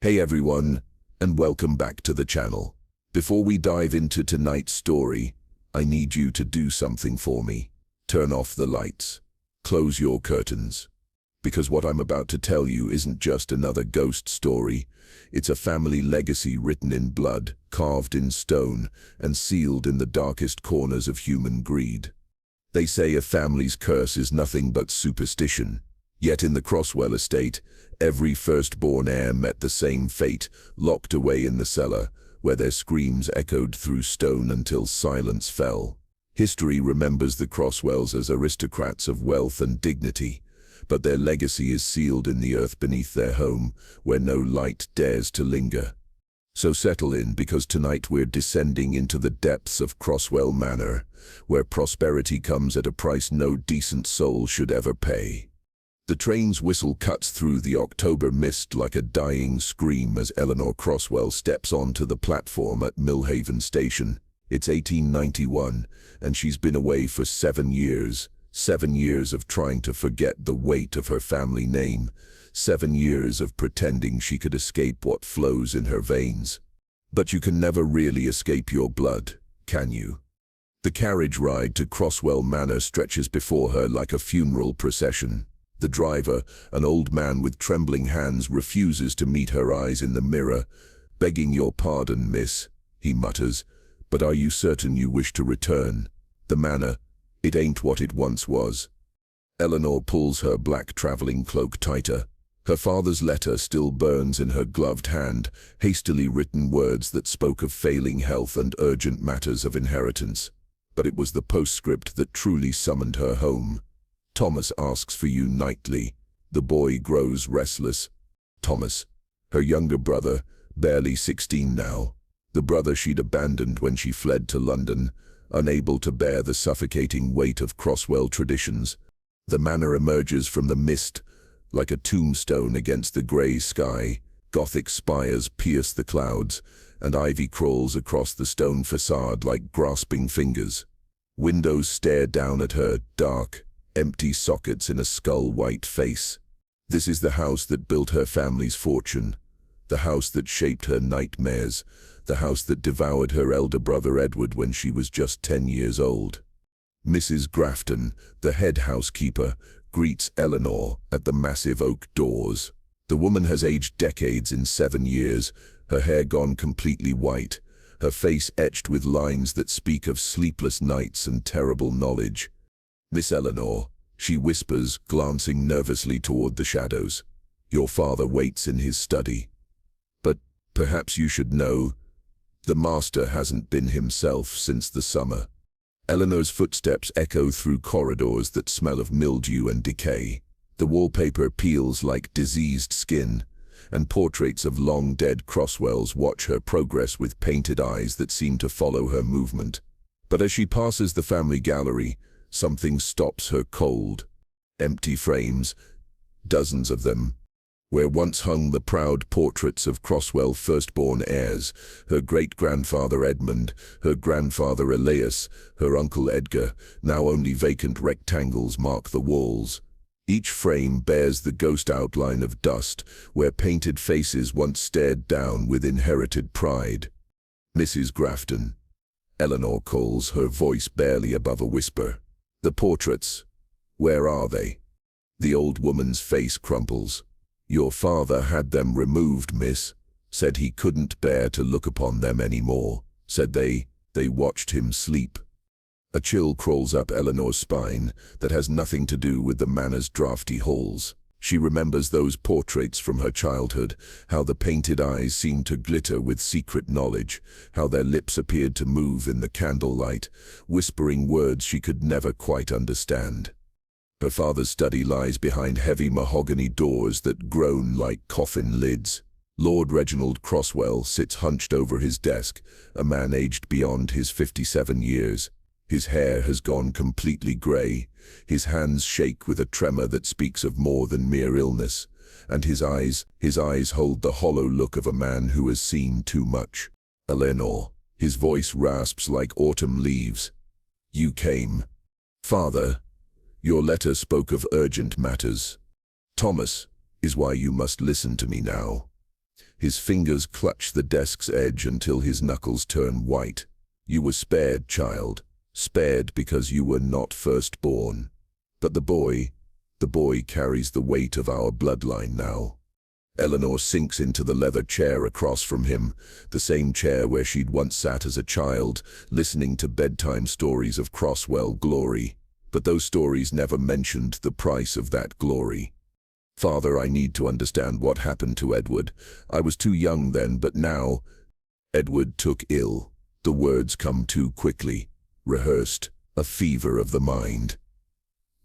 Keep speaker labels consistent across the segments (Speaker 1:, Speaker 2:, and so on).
Speaker 1: Hey everyone, and welcome back to the channel. Before we dive into tonight's story, I need you to do something for me. Turn off the lights. Close your curtains. Because what I'm about to tell you isn't just another ghost story. It's a family legacy written in blood, carved in stone, and sealed in the darkest corners of human greed. They say a family's curse is nothing but superstition. Yet in the Crosswell estate, every firstborn heir met the same fate, locked away in the cellar, where their screams echoed through stone until silence fell. History remembers the Crosswells as aristocrats of wealth and dignity, but their legacy is sealed in the earth beneath their home, where no light dares to linger. So settle in, because tonight we're descending into the depths of Crosswell Manor, where prosperity comes at a price no decent soul should ever pay. The train's whistle cuts through the October mist like a dying scream as Eleanor Crosswell steps onto the platform at Millhaven Station. It's 1891, and she's been away for 7 years. 7 years of trying to forget the weight of her family name. 7 years of pretending she could escape what flows in her veins. But you can never really escape your blood, can you? The carriage ride to Crosswell Manor stretches before her like a funeral procession. The driver, an old man with trembling hands, refuses to meet her eyes in the mirror. "Begging your pardon, miss," he mutters, "but are you certain you wish to return? The manor, it ain't what it once was." Eleanor pulls her black traveling cloak tighter. Her father's letter still burns in her gloved hand, hastily written words that spoke of failing health and urgent matters of inheritance. But it was the postscript that truly summoned her home. "Thomas asks for you nightly." The boy grows restless. Thomas, her younger brother, barely 16 now. The brother she'd abandoned when she fled to London, unable to bear the suffocating weight of Crosswell traditions. The manor emerges from the mist like a tombstone against the grey sky. Gothic spires pierce the clouds, and ivy crawls across the stone facade like grasping fingers. Windows stare down at her, dark, empty sockets in a skull-white face. This is the house that built her family's fortune, the house that shaped her nightmares, the house that devoured her elder brother Edward when she was just 10 years old. Mrs. Grafton, the head housekeeper, greets Eleanor at the massive oak doors. The woman has aged decades in 7 years, her hair gone completely white, her face etched with lines that speak of sleepless nights and terrible knowledge. "Miss Eleanor," she whispers, glancing nervously toward the shadows, "your father waits in his study. But perhaps you should know, the master hasn't been himself since the summer." Eleanor's footsteps echo through corridors that smell of mildew and decay. The wallpaper peels like diseased skin, and portraits of long-dead Crosswells watch her progress with painted eyes that seem to follow her movement. But as she passes the family gallery, something stops her cold. Empty frames, dozens of them, where once hung the proud portraits of Crosswell firstborn heirs, her great-grandfather Edmund, her grandfather Elias, her uncle Edgar. Now only vacant rectangles mark the walls. Each frame bears the ghost outline of dust, where painted faces once stared down with inherited pride. "Mrs. Grafton," Eleanor calls, her voice barely above a whisper. "The portraits, where are they?" The old woman's face crumples. "Your father had them removed, miss. Said he couldn't bear to look upon them anymore. Said they watched him sleep." A chill crawls up Eleanor's spine that has nothing to do with the manor's drafty halls. She remembers those portraits from her childhood, how the painted eyes seemed to glitter with secret knowledge, how their lips appeared to move in the candlelight, whispering words she could never quite understand. Her father's study lies behind heavy mahogany doors that groan like coffin lids. Lord Reginald Crosswell sits hunched over his desk, a man aged beyond his 57 years. His hair has gone completely grey, his hands shake with a tremor that speaks of more than mere illness, and his eyes hold the hollow look of a man who has seen too much. "Eleanor," his voice rasps like autumn leaves. "You came." "Father, your letter spoke of urgent matters. Thomas is why you must listen to me now." His fingers clutch the desk's edge until his knuckles turn white. You were spared, child. Spared because you were not firstborn. But the boy carries the weight of our bloodline now. Eleanor sinks into the leather chair across from him, the same chair where she'd once sat as a child, listening to bedtime stories of Crosswell glory. But those stories never mentioned the price of that glory. Father, I need to understand what happened to Edward. I was too young then, but now... Edward took ill. The words come too quickly. Rehearsed. A fever of the mind.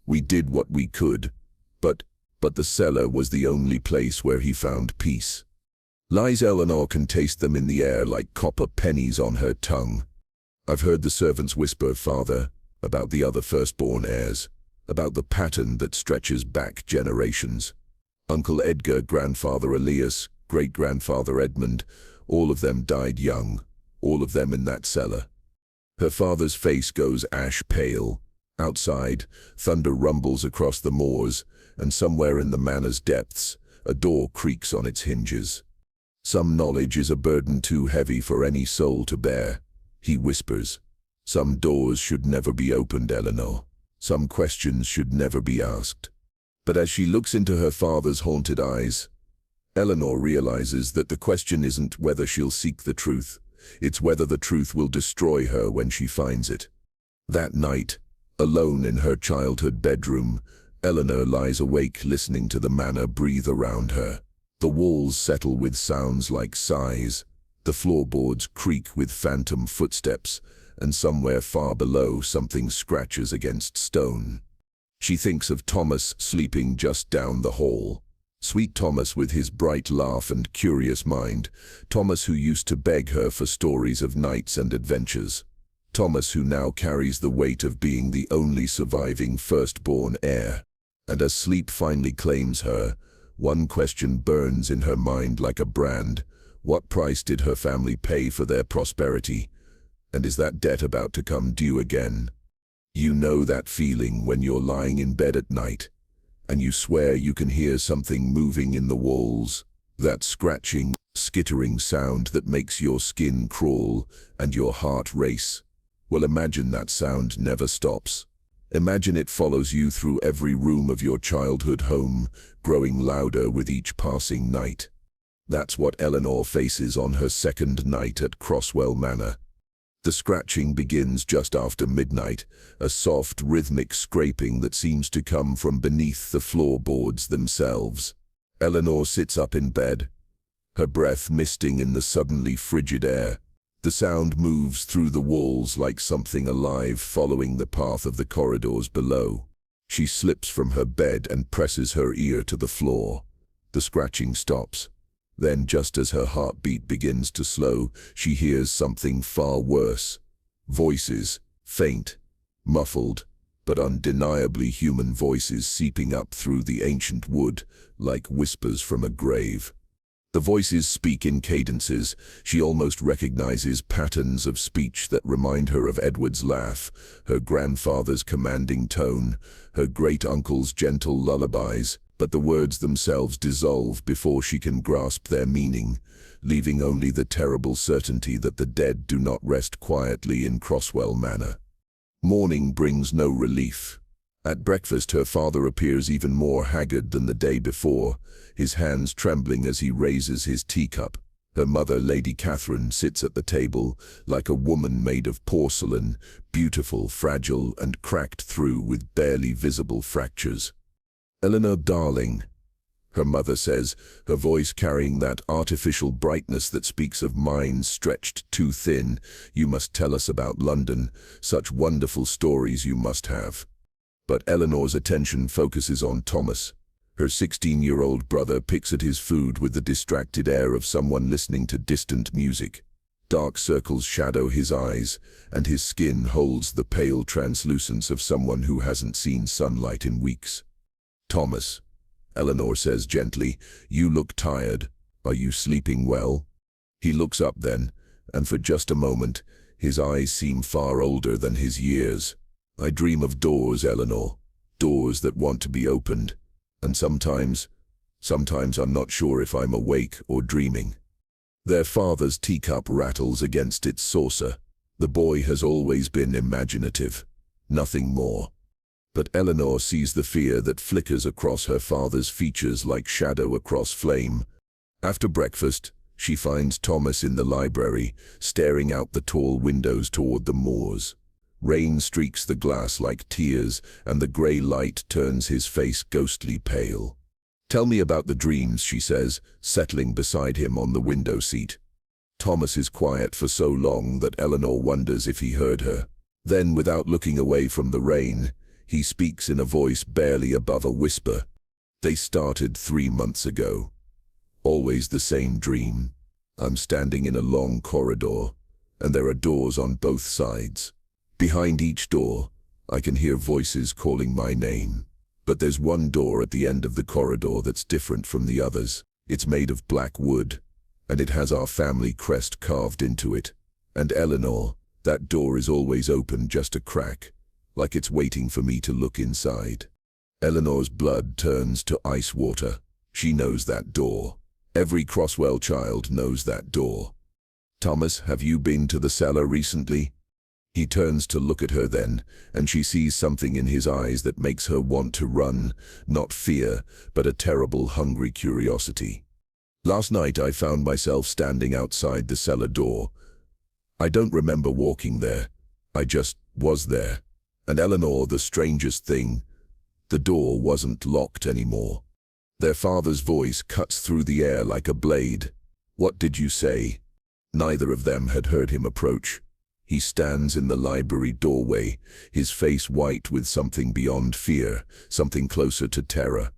Speaker 1: We did what we could, but the cellar was the only place where he found peace. Lies Eleanor can taste them in the air like copper pennies on her tongue. I've heard the servants whisper, Father, about the other firstborn heirs, about the pattern that stretches back generations. Uncle Edgar, grandfather Elias, great-grandfather Edmund, all of them died young, all of them in that cellar. Her father's face goes ash pale. Outside, thunder rumbles across the moors, and somewhere in the manor's depths, a door creaks on its hinges. Some knowledge is a burden too heavy for any soul to bear, he whispers. Some doors should never be opened, Eleanor. Some questions should never be asked. But as she looks into her father's haunted eyes, Eleanor realizes that the question isn't whether she'll seek the truth, it's whether the truth will destroy her when she finds it. That night, alone in her childhood bedroom, Eleanor lies awake listening to the manor breathe around her. The walls settle with sounds like sighs, the floorboards creak with phantom footsteps, and somewhere far below something scratches against stone. She thinks of Thomas sleeping just down the hall. Sweet Thomas with his bright laugh and curious mind. Thomas who used to beg her for stories of knights and adventures. Thomas who now carries the weight of being the only surviving firstborn heir. And as sleep finally claims her, one question burns in her mind like a brand. What price did her family pay for their prosperity? And is that debt about to come due again? You know that feeling when you're lying in bed at night, and you swear you can hear something moving in the walls. That scratching, skittering sound that makes your skin crawl and your heart race. Well, imagine that sound never stops. Imagine it follows you through every room of your childhood home, growing louder with each passing night. That's what Eleanor faces on her second night at Crosswell Manor. The scratching begins just after midnight, a soft, rhythmic scraping that seems to come from beneath the floorboards themselves. Eleanor sits up in bed, her breath misting in the suddenly frigid air. The sound moves through the walls like something alive following the path of the corridors below. She slips from her bed and presses her ear to the floor. The scratching stops. Then, just as her heartbeat begins to slow, she hears something far worse. Voices, faint, muffled, but undeniably human voices seeping up through the ancient wood, like whispers from a grave. The voices speak in cadences. She almost recognizes patterns of speech that remind her of Edward's laugh, her grandfather's commanding tone, her great-uncle's gentle lullabies, but the words themselves dissolve before she can grasp their meaning, leaving only the terrible certainty that the dead do not rest quietly in Crosswell Manor. Morning brings no relief. At breakfast, her father appears even more haggard than the day before, his hands trembling as he raises his teacup. Her mother, Lady Catherine, sits at the table like a woman made of porcelain, beautiful, fragile, and cracked through with barely visible fractures. "Eleanor, darling," her mother says, her voice carrying that artificial brightness that speaks of minds stretched too thin. "You must tell us about London. Such wonderful stories you must have." But Eleanor's attention focuses on Thomas. Her 16-year-old brother picks at his food with the distracted air of someone listening to distant music. Dark circles shadow his eyes, and his skin holds the pale translucence of someone who hasn't seen sunlight in weeks. "Thomas," Eleanor says gently, "you look tired. Are you sleeping well?" He looks up then, and for just a moment, his eyes seem far older than his years. "I dream of doors, Eleanor, doors that want to be opened. And sometimes I'm not sure if I'm awake or dreaming." Their father's teacup rattles against its saucer. The boy has always been imaginative, nothing more. But Eleanor sees the fear that flickers across her father's features like shadow across flame. After breakfast, she finds Thomas in the library, staring out the tall windows toward the moors. Rain streaks the glass like tears, and the grey light turns his face ghostly pale. "Tell me about the dreams," she says, settling beside him on the window seat. Thomas is quiet for so long that Eleanor wonders if he heard her. Then, without looking away from the rain, he speaks in a voice barely above a whisper. "They started 3 months ago. Always the same dream. I'm standing in a long corridor, and there are doors on both sides. Behind each door, I can hear voices calling my name. But there's one door at the end of the corridor that's different from the others. It's made of black wood, and it has our family crest carved into it. And Eleanor, that door is always open just a crack, like it's waiting for me to look inside." Eleanor's blood turns to ice water. She knows that door. Every Crosswell child knows that door. "Thomas, have you been to the cellar recently?" He turns to look at her then, and she sees something in his eyes that makes her want to run, not fear, but a terrible, hungry curiosity. "Last night I found myself standing outside the cellar door. I don't remember walking there. I just was there. And Eleanor, the strangest thing, the door wasn't locked anymore." Their father's voice cuts through the air like a blade. "What did you say?" Neither of them had heard him approach. He stands in the library doorway, his face white with something beyond fear, something closer to terror.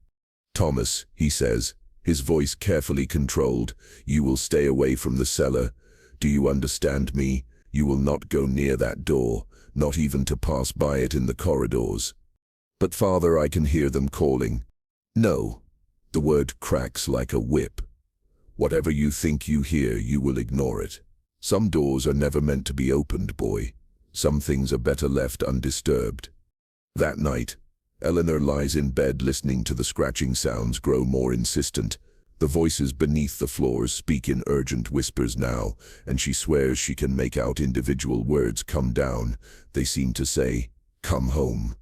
Speaker 1: "Thomas," he says, his voice carefully controlled, "you will stay away from the cellar. Do you understand me? You will not go near that door, not even to pass by it in the corridors." "But father, I can hear them calling." "No." The word cracks like a whip. "Whatever you think you hear, you will ignore it. Some doors are never meant to be opened, boy. Some things are better left undisturbed." That night, Eleanor lies in bed listening to the scratching sounds grow more insistent. The voices beneath the floors speak in urgent whispers now, and she swears she can make out individual words come down. They seem to say, "Come home."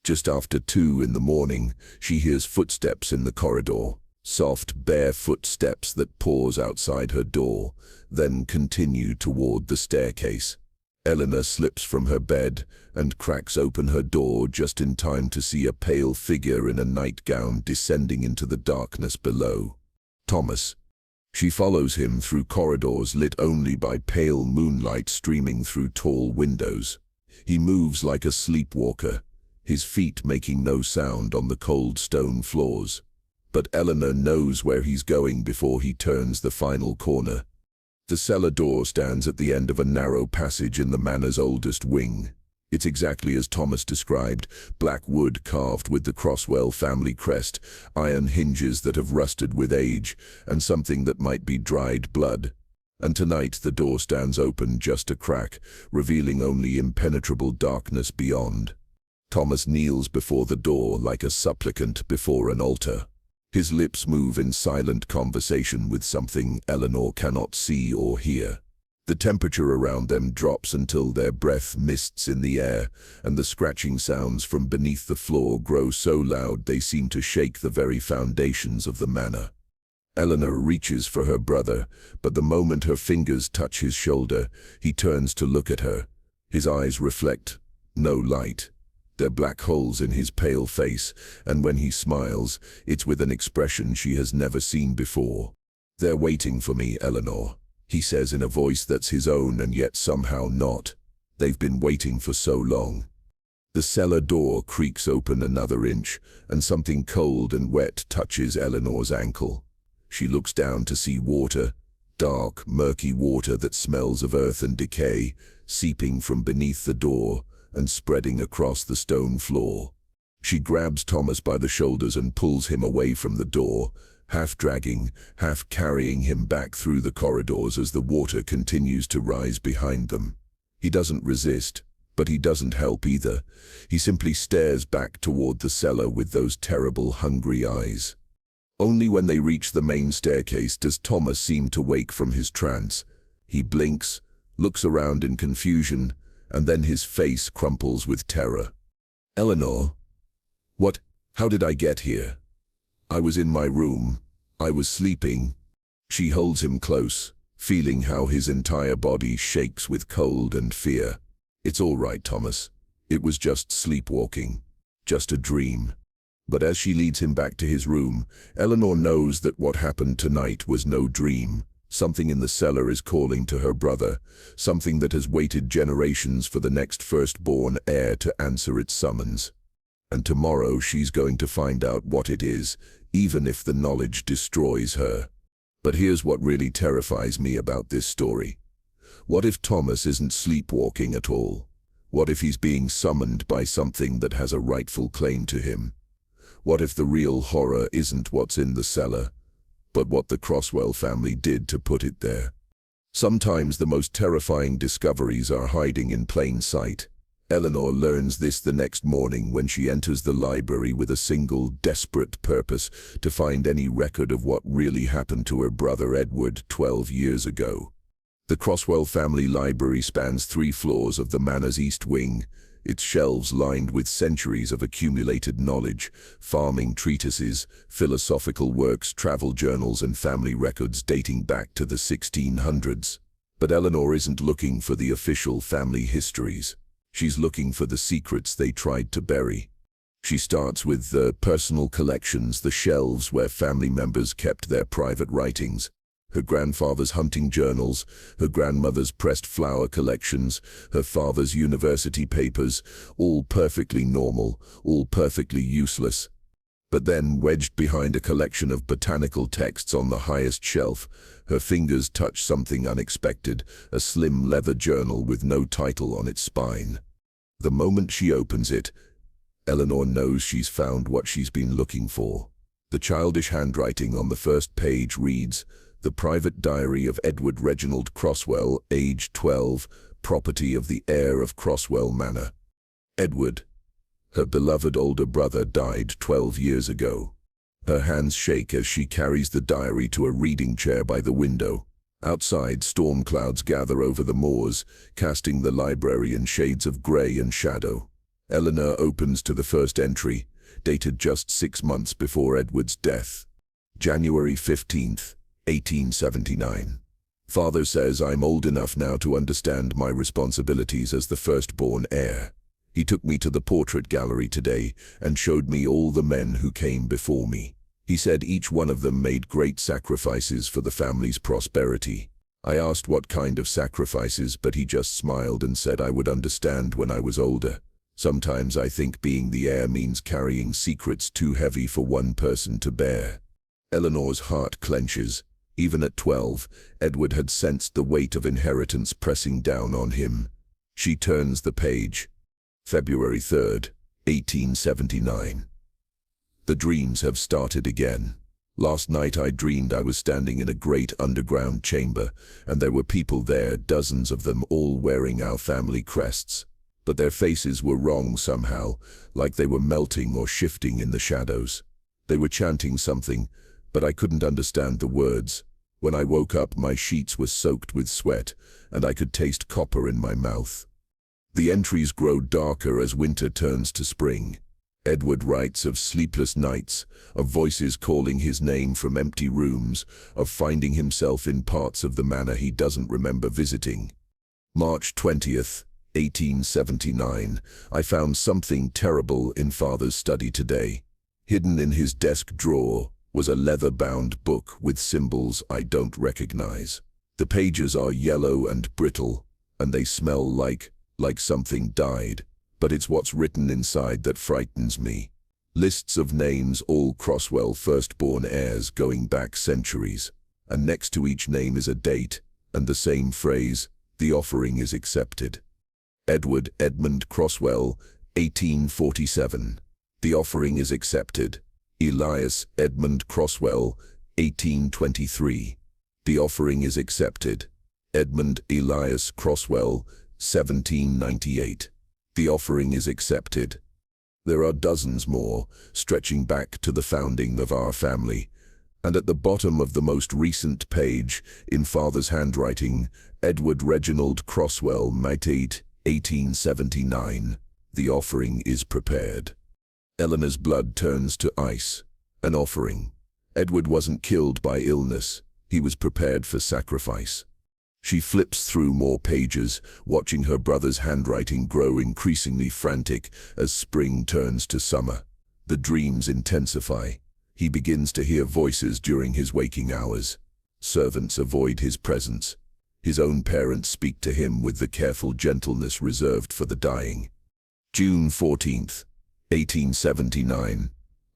Speaker 1: Just after 2 in the morning, she hears footsteps in the corridor. Soft, bare footsteps that pause outside her door, then continue toward the staircase. Eleanor slips from her bed and cracks open her door just in time to see a pale figure in a nightgown descending into the darkness below. Thomas. She follows him through corridors lit only by pale moonlight streaming through tall windows. He moves like a sleepwalker, his feet making no sound on the cold stone floors. But Eleanor knows where he's going before he turns the final corner. The cellar door stands at the end of a narrow passage in the manor's oldest wing. It's exactly as Thomas described, black wood carved with the Crosswell family crest, iron hinges that have rusted with age, and something that might be dried blood. And tonight the door stands open just a crack, revealing only impenetrable darkness beyond. Thomas kneels before the door like a supplicant before an altar. His lips move in silent conversation with something Eleanor cannot see or hear. The temperature around them drops until their breath mists in the air, and the scratching sounds from beneath the floor grow so loud they seem to shake the very foundations of the manor. Eleanor reaches for her brother, but the moment her fingers touch his shoulder, he turns to look at her. His eyes reflect no light. They're black holes in his pale face, and when he smiles, it's with an expression she has never seen before. "They're waiting for me, Eleanor," he says in a voice that's his own and yet somehow not. "They've been waiting for so long." The cellar door creaks open another inch, and something cold and wet touches Eleanor's ankle. She looks down to see water, dark, murky water that smells of earth and decay, seeping from beneath the door and spreading across the stone floor. She grabs Thomas by the shoulders and pulls him away from the door, half dragging, half carrying him back through the corridors as the water continues to rise behind them. He doesn't resist, but he doesn't help either. He simply stares back toward the cellar with those terrible, hungry eyes. Only when they reach the main staircase does Thomas seem to wake from his trance. He blinks, looks around in confusion, and then his face crumples with terror. "Eleanor? What? How did I get here? I was in my room. I was sleeping." She holds him close, feeling how his entire body shakes with cold and fear. "It's all right, Thomas. It was just sleepwalking. Just a dream." But as she leads him back to his room, Eleanor knows that what happened tonight was no dream. Something in the cellar is calling to her brother, something that has waited generations for the next firstborn heir to answer its summons. And tomorrow she's going to find out what it is, even if the knowledge destroys her. But here's what really terrifies me about this story. What if Thomas isn't sleepwalking at all? What if he's being summoned by something that has a rightful claim to him? What if the real horror isn't what's in the cellar, but what the Crosswell family did to put it there? Sometimes the most terrifying discoveries are hiding in plain sight. Eleanor learns this the next morning when she enters the library with a single, desperate purpose: to find any record of what really happened to her brother Edward 12 years ago. The Crosswell family library spans 3 floors of the manor's east wing, its shelves lined with centuries of accumulated knowledge, farming treatises, philosophical works, travel journals, and family records dating back to the 1600s. But Eleanor isn't looking for the official family histories. She's looking for the secrets they tried to bury. She starts with the personal collections, the shelves where family members kept their private writings. Her grandfather's hunting journals, her grandmother's pressed flower collections, her father's university papers, all perfectly normal, all perfectly useless. But then, wedged behind a collection of botanical texts on the highest shelf, her fingers touch something unexpected: a slim leather journal with no title on its spine. The moment she opens it, Eleanor knows she's found what she's been looking for. The childish handwriting on the first page reads, "The private diary of Edward Reginald Crosswell, aged 12, property of the heir of Crosswell Manor." Edward, her beloved older brother, died 12 years ago. Her hands shake as she carries the diary to a reading chair by the window. Outside, storm clouds gather over the moors, casting the library in shades of grey and shadow. Eleanor opens to the first entry, dated just 6 months before Edward's death. January 15th. 1879. "Father says I'm old enough now to understand my responsibilities as the firstborn heir. He took me to the portrait gallery today and showed me all the men who came before me. He said each one of them made great sacrifices for the family's prosperity. I asked what kind of sacrifices, but he just smiled and said I would understand when I was older. Sometimes I think being the heir means carrying secrets too heavy for one person to bear." Eleanor's heart clenches. Even at 12, Edward had sensed the weight of inheritance pressing down on him. She turns the page. February 3rd, 1879. "The dreams have started again. Last night I dreamed I was standing in a great underground chamber, and there were people there, dozens of them, all wearing our family crests. But their faces were wrong somehow, like they were melting or shifting in the shadows. They were chanting something, but I couldn't understand the words. When I woke up, my sheets were soaked with sweat, and I could taste copper in my mouth." The entries grow darker as winter turns to spring. Edward writes of sleepless nights, of voices calling his name from empty rooms, of finding himself in parts of the manor he doesn't remember visiting. March 20th, 1879. "I found something terrible in Father's study today. Hidden in his desk drawer was a leather-bound book with symbols I don't recognize. The pages are yellow and brittle, and they smell like something died. But it's what's written inside that frightens me. Lists of names, all Crosswell firstborn heirs going back centuries. And next to each name is a date, and the same phrase, 'The offering is accepted.' Edward Edmund Crosswell, 1847. The offering is accepted. Elias Edmund Crosswell, 1823. The offering is accepted. Edmund Elias Crosswell, 1798. The offering is accepted." There are dozens more, stretching back to the founding of our family, And at the bottom of the most recent page, in father's handwriting, Edward Reginald Crosswell, Heirs, 1879. The offering is prepared. Eleanor's blood turns to ice. An offering. Edward wasn't killed by illness. He was prepared for sacrifice. She flips through more pages, watching her brother's handwriting grow increasingly frantic as spring turns to summer. The dreams intensify. He begins to hear voices during his waking hours. Servants avoid his presence. His own parents speak to him with the careful gentleness reserved for the dying. June 14th, 1879.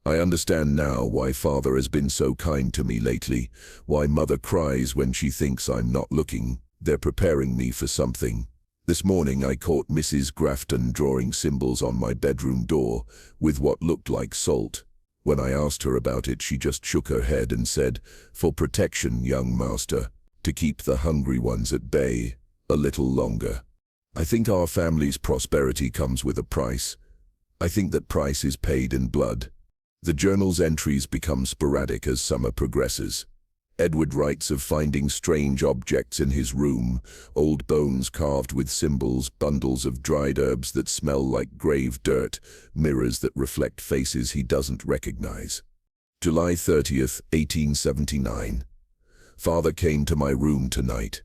Speaker 1: I understand now why father has been so kind to me lately, why mother cries when she thinks I'm not looking. They're preparing me for something. This morning I caught Mrs. Grafton drawing symbols on my bedroom door with what looked like salt. When I asked her about it, she just shook her head and said, "For protection, young master, to keep the hungry ones at bay a little longer." I think our family's prosperity comes with a price. I think that price is paid in blood. The journal's entries become sporadic as summer progresses. Edward writes of finding strange objects in his room, old bones carved with symbols, bundles of dried herbs that smell like grave dirt, mirrors that reflect faces he doesn't recognize. July 30th, 1879. Father came to my room tonight.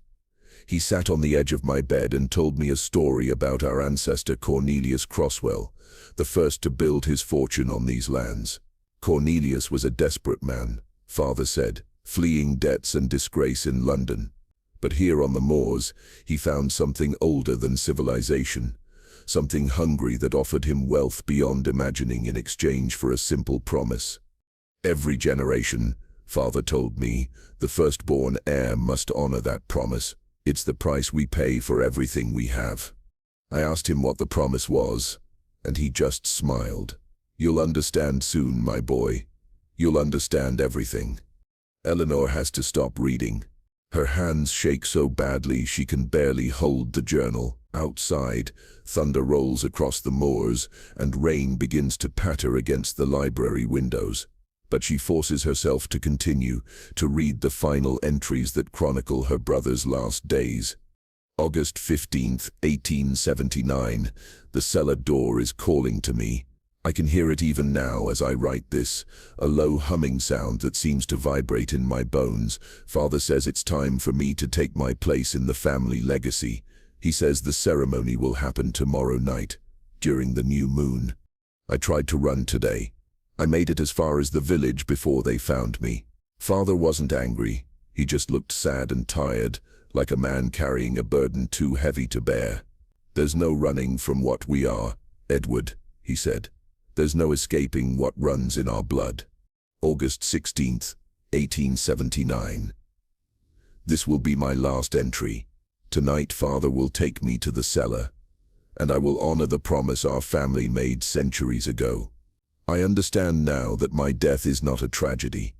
Speaker 1: He sat on the edge of my bed and told me a story about our ancestor Cornelius Crosswell, the first to build his fortune on these lands. Cornelius was a desperate man, father said, fleeing debts and disgrace in London. But here on the moors, he found something older than civilization, something hungry that offered him wealth beyond imagining in exchange for a simple promise. Every generation, father told me, the firstborn heir must honor that promise. It's the price we pay for everything we have. I asked him what the promise was, and he just smiled. "You'll understand soon, my boy. You'll understand everything." Eleanor has to stop reading. Her hands shake so badly she can barely hold the journal. Outside, thunder rolls across the moors, and rain begins to patter against the library windows. But she forces herself to continue, to read the final entries that chronicle her brother's last days. August 15th, 1879. The cellar door is calling to me. I can hear it even now as I write this, a low humming sound that seems to vibrate in my bones. Father says it's time for me to take my place in the family legacy. He says the ceremony will happen tomorrow night, during the new moon. I tried to run today. I made it as far as the village before they found me. Father wasn't angry. He just looked sad and tired, like a man carrying a burden too heavy to bear. "There's no running from what we are, Edward," he said. "There's no escaping what runs in our blood." August 16th, 1879. This will be my last entry. Tonight father will take me to the cellar, and I will honor the promise our family made centuries ago. I understand now that my death is not a tragedy.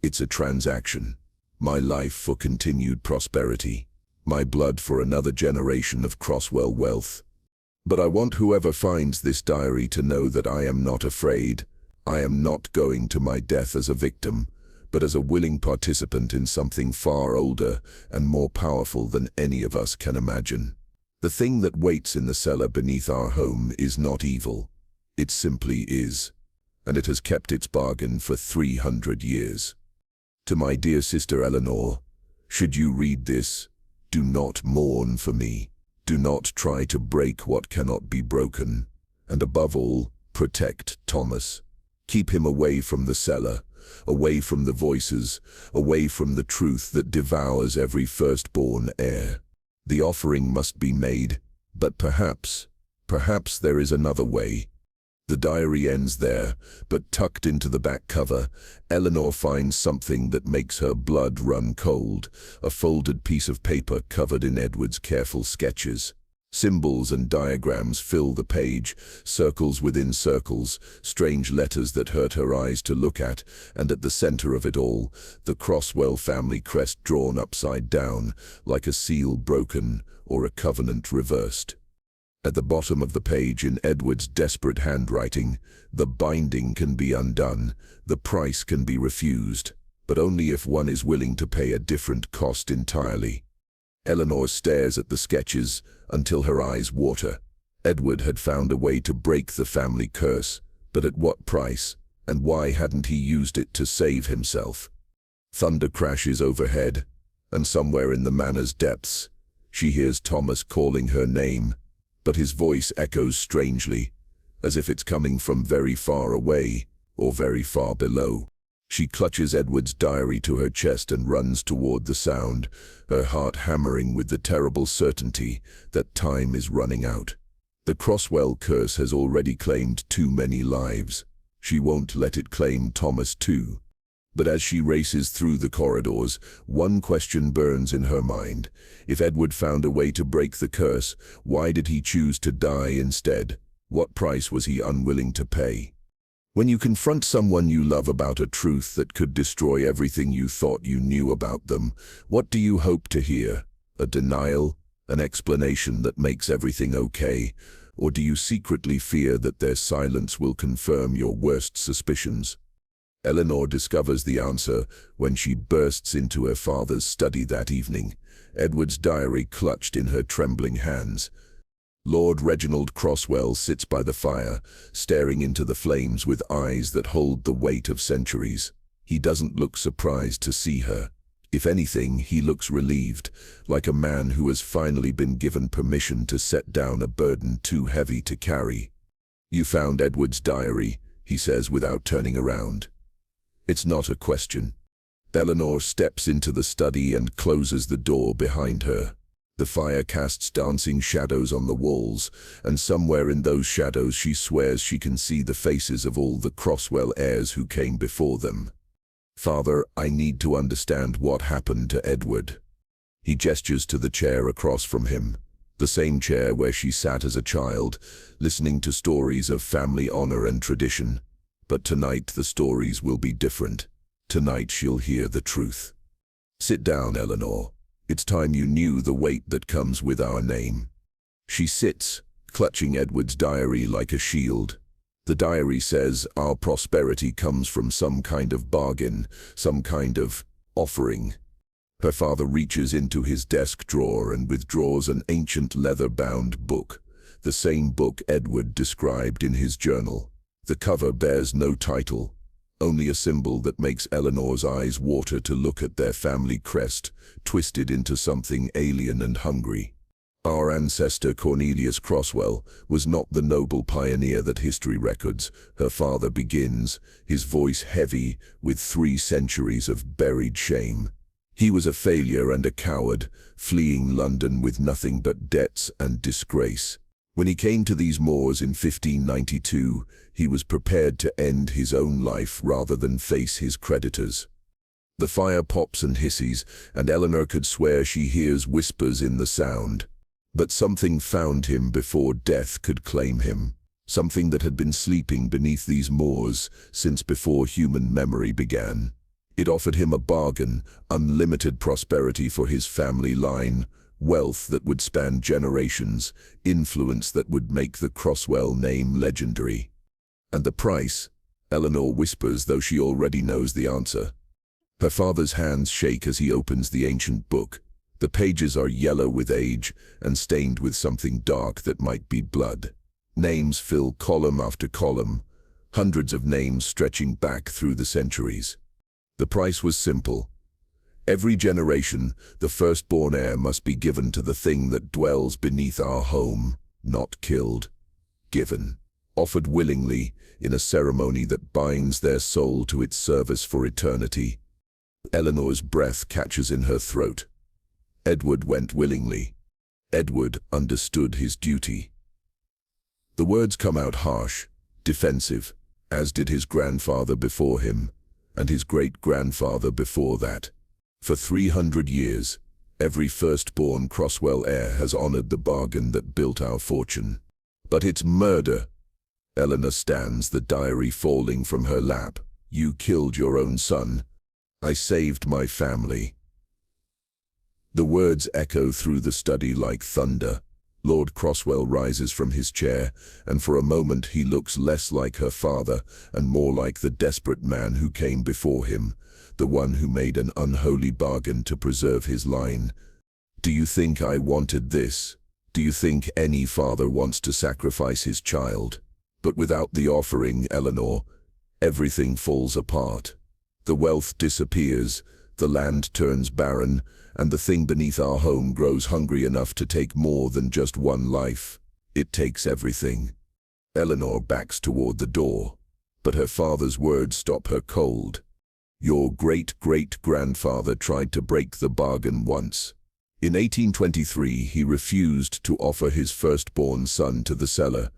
Speaker 1: It's a transaction. My life for continued prosperity. My blood for another generation of Crosswell wealth. But I want whoever finds this diary to know that I am not afraid. I am not going to my death as a victim, but as a willing participant in something far older and more powerful than any of us can imagine. The thing that waits in the cellar beneath our home is not evil. It simply is. And it has kept its bargain for 300 years. To my dear sister Eleanor, should you read this, do not mourn for me. Do not try to break what cannot be broken. And above all, protect Thomas. Keep him away from the cellar, away from the voices, away from the truth that devours every firstborn heir. The offering must be made, but perhaps there is another way. The diary ends there, but tucked into the back cover, Eleanor finds something that makes her blood run cold, a folded piece of paper covered in Edward's careful sketches. Symbols and diagrams fill the page, circles within circles, strange letters that hurt her eyes to look at, and at the center of it all, the Crosswell family crest drawn upside down, like a seal broken or a covenant reversed. At the bottom of the page in Edward's desperate handwriting, the binding can be undone, the price can be refused, but only if one is willing to pay a different cost entirely. Eleanor stares at the sketches until her eyes water. Edward had found a way to break the family curse, but at what price, and why hadn't he used it to save himself? Thunder crashes overhead, and somewhere in the manor's depths, she hears Thomas calling her name, but his voice echoes strangely, as if it's coming from very far away or very far below. She clutches Edward's diary to her chest and runs toward the sound, her heart hammering with the terrible certainty that time is running out. The Crosswell curse has already claimed too many lives. She won't let it claim Thomas too. But as she races through the corridors, one question burns in her mind. If Edward found a way to break the curse, why did he choose to die instead? What price was he unwilling to pay? When you confront someone you love about a truth that could destroy everything you thought you knew about them, what do you hope to hear? A denial? An explanation that makes everything okay? Or do you secretly fear that their silence will confirm your worst suspicions? Eleanor discovers the answer when she bursts into her father's study that evening, Edward's diary clutched in her trembling hands. Lord Reginald Crosswell sits by the fire, staring into the flames with eyes that hold the weight of centuries. He doesn't look surprised to see her. If anything, he looks relieved, like a man who has finally been given permission to set down a burden too heavy to carry. "You found Edward's diary," he says without turning around. It's not a question. Eleanor steps into the study and closes the door behind her. The fire casts dancing shadows on the walls, and somewhere in those shadows she swears she can see the faces of all the Crosswell heirs who came before them. "Father, I need to understand what happened to Edward." He gestures to the chair across from him, the same chair where she sat as a child, listening to stories of family honor and tradition. But tonight the stories will be different. Tonight she'll hear the truth. "Sit down, Eleanor. It's time you knew the weight that comes with our name." She sits, clutching Edward's diary like a shield. The diary says our prosperity comes from some kind of bargain, some kind of offering. Her father reaches into his desk drawer and withdraws an ancient leather-bound book, the same book Edward described in his journal. The cover bears no title, only a symbol that makes Eleanor's eyes water to look at their family crest, twisted into something alien and hungry. Our ancestor Cornelius Crosswell was not the noble pioneer that history records, her father begins, his voice heavy with 3 centuries of buried shame. He was a failure and a coward, fleeing London with nothing but debts and disgrace. When he came to these moors in 1592, he was prepared to end his own life rather than face his creditors. The fire pops and hisses, and Eleanor could swear she hears whispers in the sound. But something found him before death could claim him, something that had been sleeping beneath these moors since before human memory began. It offered him a bargain, unlimited prosperity for his family line, wealth that would span generations, influence that would make the Crosswell name legendary. And the price? Eleanor whispers, though she already knows the answer. Her father's hands shake as he opens the ancient book. The pages are yellow with age and stained with something dark that might be blood. Names fill column after column, hundreds of names stretching back through the centuries. The price was simple. Every generation, the firstborn heir must be given to the thing that dwells beneath our home, not killed. Given, offered willingly, in a ceremony that binds their soul to its service for eternity. Eleanor's breath catches in her throat. Edward went willingly. Edward understood his duty. The words come out harsh, defensive, as did his grandfather before him, and his great-grandfather before that. For 300 years, every firstborn Crosswell heir has honored the bargain that built our fortune. But it's murder. Eleanor stands, the diary falling from her lap. You killed your own son. I saved my family. The words echo through the study like thunder. Lord Crosswell rises from his chair, and for a moment he looks less like her father and more like the desperate man who came before him, the one who made an unholy bargain to preserve his line. Do you think I wanted this? Do you think any father wants to sacrifice his child? But without the offering, Eleanor, everything falls apart. The wealth disappears, the land turns barren, and the thing beneath our home grows hungry enough to take more than just one life. It takes everything. Eleanor backs toward the door, but her father's words stop her cold. Your great-great-grandfather tried to break the bargain once. In 1823, he refused to offer his firstborn son to the cellar.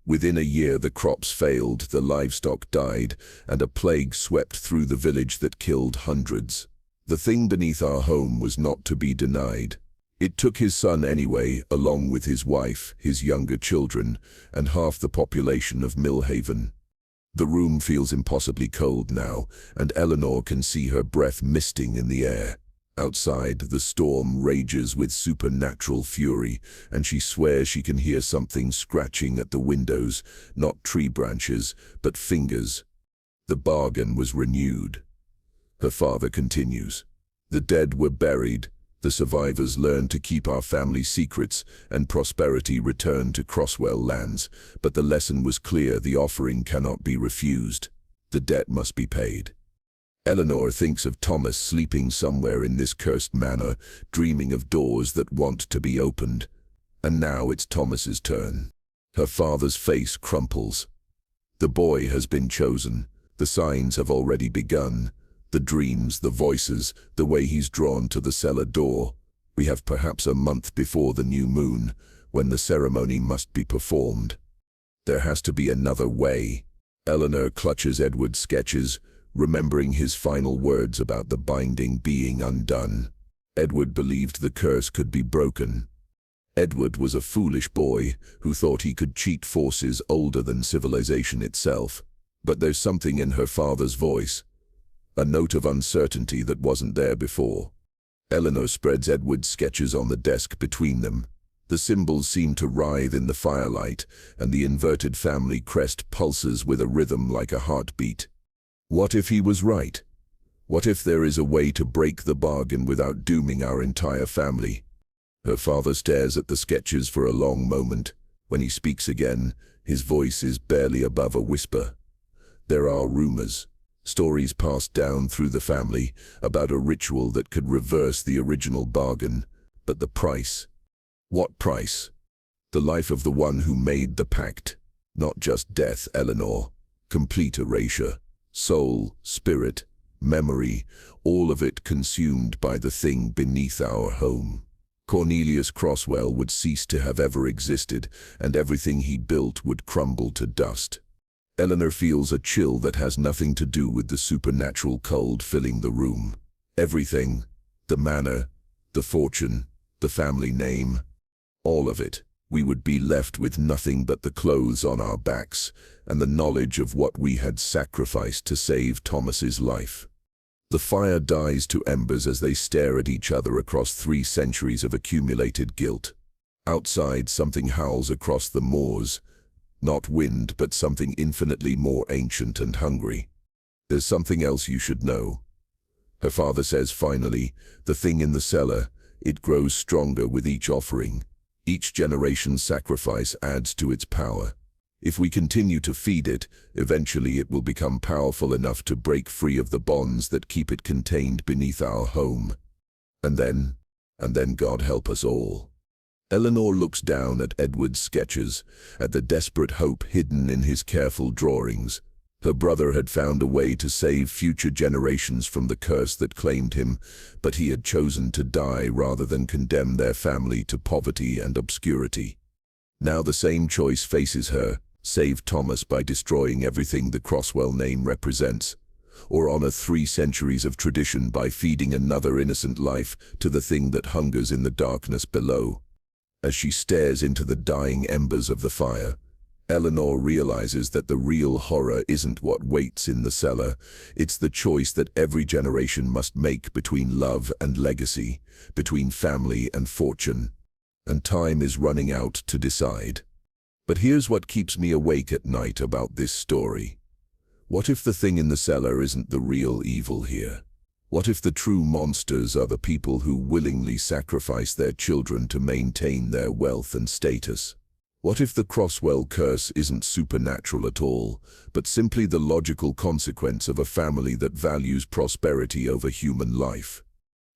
Speaker 1: Within a year, the crops failed, the livestock died, and a plague swept through the village that killed hundreds. The thing beneath our home was not to be denied. It took his son anyway, along with his wife, his younger children, and half the population of Millhaven. The room feels impossibly cold now, and Eleanor can see her breath misting in the air. Outside, the storm rages with supernatural fury, and she swears she can hear something scratching at the windows, not tree branches, but fingers. The bargain was renewed. Her father continues. The dead were buried, the survivors learned to keep our family secrets, and prosperity returned to Crosswell lands, but the lesson was clear: the offering cannot be refused. The debt must be paid. Eleanor thinks of Thomas sleeping somewhere in this cursed manor, dreaming of doors that want to be opened. And now it's Thomas's turn. Her father's face crumples. The boy has been chosen. The signs have already begun. The dreams, the voices, the way he's drawn to the cellar door. We have perhaps a month before the new moon, when the ceremony must be performed. There has to be another way. Eleanor clutches Edward's sketches, remembering his final words about the binding being undone. Edward believed the curse could be broken. Edward was a foolish boy who thought he could cheat forces older than civilization itself. But there's something in her father's voice, a note of uncertainty that wasn't there before. Eleanor spreads Edward's sketches on the desk between them. The symbols seem to writhe in the firelight, and the inverted family crest pulses with a rhythm like a heartbeat. What if he was right? What if there is a way to break the bargain without dooming our entire family? Her father stares at the sketches for a long moment. When he speaks again, his voice is barely above a whisper. There are rumors, stories passed down through the family, about a ritual that could reverse the original bargain. But the price? What price? The life of the one who made the pact. Not just death, Eleanor. Complete erasure. Soul, spirit, memory, all of it consumed by the thing beneath our home. Cornelius Crosswell would cease to have ever existed, and everything he built would crumble to dust. Eleanor feels a chill that has nothing to do with the supernatural cold filling the room. Everything, the manor, the fortune, the family name, all of it. We would be left with nothing but the clothes on our backs and the knowledge of what we had sacrificed to save Thomas's life. The fire dies to embers as they stare at each other across 3 centuries of accumulated guilt. Outside, something howls across the moors. Not wind, but something infinitely more ancient and hungry. There's something else you should know. Her father says finally, the thing in the cellar, it grows stronger with each offering. Each generation's sacrifice adds to its power. If we continue to feed it, eventually it will become powerful enough to break free of the bonds that keep it contained beneath our home. And then God help us all. Eleanor looks down at Edward's sketches, at the desperate hope hidden in his careful drawings. Her brother had found a way to save future generations from the curse that claimed him, but he had chosen to die rather than condemn their family to poverty and obscurity. Now the same choice faces her: save Thomas by destroying everything the Crosswell name represents, or honor 3 centuries of tradition by feeding another innocent life to the thing that hungers in the darkness below. As she stares into the dying embers of the fire, Eleanor realizes that the real horror isn't what waits in the cellar. It's the choice that every generation must make between love and legacy, between family and fortune. And time is running out to decide. But here's what keeps me awake at night about this story. What if the thing in the cellar isn't the real evil here? What if the true monsters are the people who willingly sacrifice their children to maintain their wealth and status? What if the Crosswell curse isn't supernatural at all, but simply the logical consequence of a family that values prosperity over human life?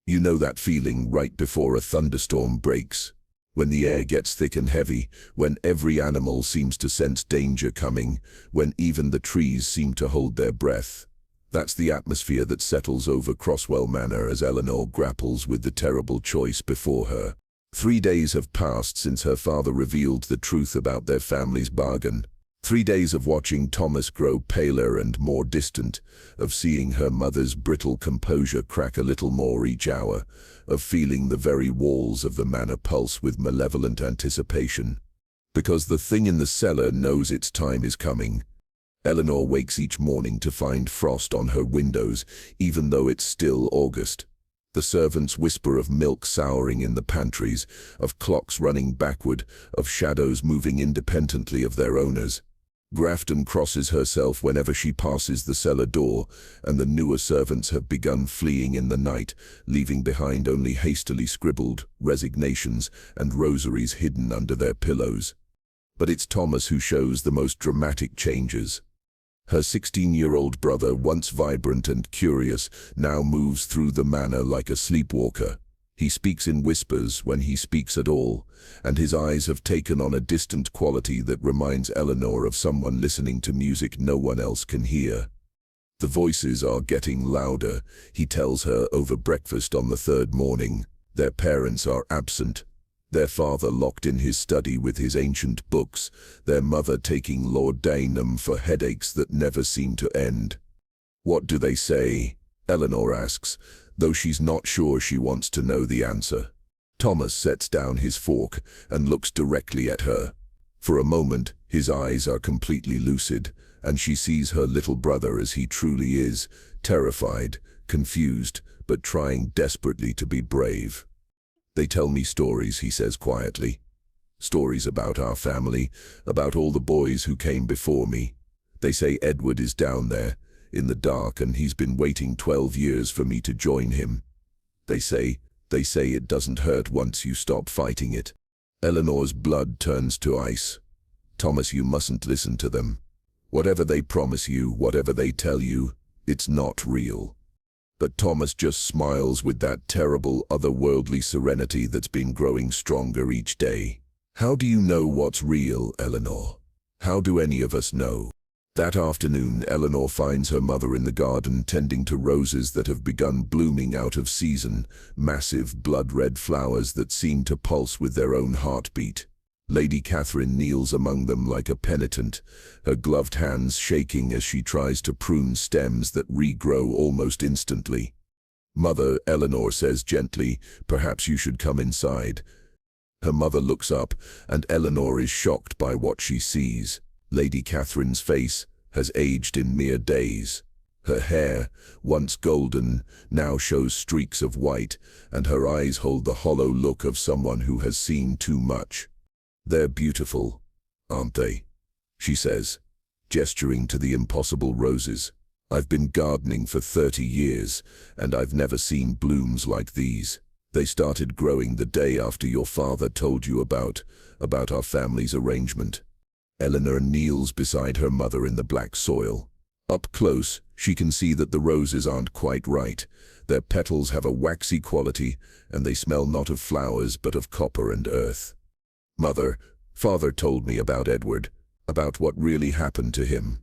Speaker 1: You know that feeling right before a thunderstorm breaks, when the air gets thick and heavy, when every animal seems to sense danger coming, when even the trees seem to hold their breath. That's the atmosphere that settles over Crosswell Manor as Eleanor grapples with the terrible choice before her. 3 days have passed since her father revealed the truth about their family's bargain. 3 days of watching Thomas grow paler and more distant, of seeing her mother's brittle composure crack a little more each hour, of feeling the very walls of the manor pulse with malevolent anticipation. Because the thing in the cellar knows its time is coming. Eleanor wakes each morning to find frost on her windows, even though it's still August. The servants whisper of milk souring in the pantries, of clocks running backward, of shadows moving independently of their owners. Grafton crosses herself whenever she passes the cellar door, and the newer servants have begun fleeing in the night, leaving behind only hastily scribbled resignations and rosaries hidden under their pillows. But it's Thomas who shows the most dramatic changes. Her 16-year-old brother, once vibrant and curious, now moves through the manor like a sleepwalker. He speaks in whispers when he speaks at all, and his eyes have taken on a distant quality that reminds Eleanor of someone listening to music no one else can hear. The voices are getting louder, he tells her over breakfast on the 3rd morning. Their parents are absent. Their father locked in his study with his ancient books, their mother taking laudanum for headaches that never seem to end. What do they say? Eleanor asks, though she's not sure she wants to know the answer. Thomas sets down his fork and looks directly at her. For a moment, his eyes are completely lucid, and she sees her little brother as he truly is, terrified, confused, but trying desperately to be brave. They tell me stories, he says quietly. Stories about our family, about all the boys who came before me. They say Edward is down there, in the dark, and he's been waiting 12 years for me to join him. They say it doesn't hurt once you stop fighting it. Eleanor's blood turns to ice. Thomas, you mustn't listen to them. Whatever they promise you, whatever they tell you, it's not real. But Thomas just smiles with that terrible, otherworldly serenity that's been growing stronger each day. How do you know what's real, Eleanor? How do any of us know? That afternoon, Eleanor finds her mother in the garden tending to roses that have begun blooming out of season, massive blood-red flowers that seem to pulse with their own heartbeat. Lady Catherine kneels among them like a penitent, her gloved hands shaking as she tries to prune stems that regrow almost instantly. "Mother," Eleanor says gently, "perhaps you should come inside." Her mother looks up, and Eleanor is shocked by what she sees. Lady Catherine's face has aged in mere days. Her hair, once golden, now shows streaks of white, and her eyes hold the hollow look of someone who has seen too much. "They're beautiful, aren't they?" she says, gesturing to the impossible roses. "I've been gardening for 30 years, and I've never seen blooms like these. They started growing the day after your father told you about our family's arrangement." Eleanor kneels beside her mother in the black soil. Up close, she can see that the roses aren't quite right. Their petals have a waxy quality, and they smell not of flowers but of copper and earth. "Mother, father told me about Edward, about what really happened to him."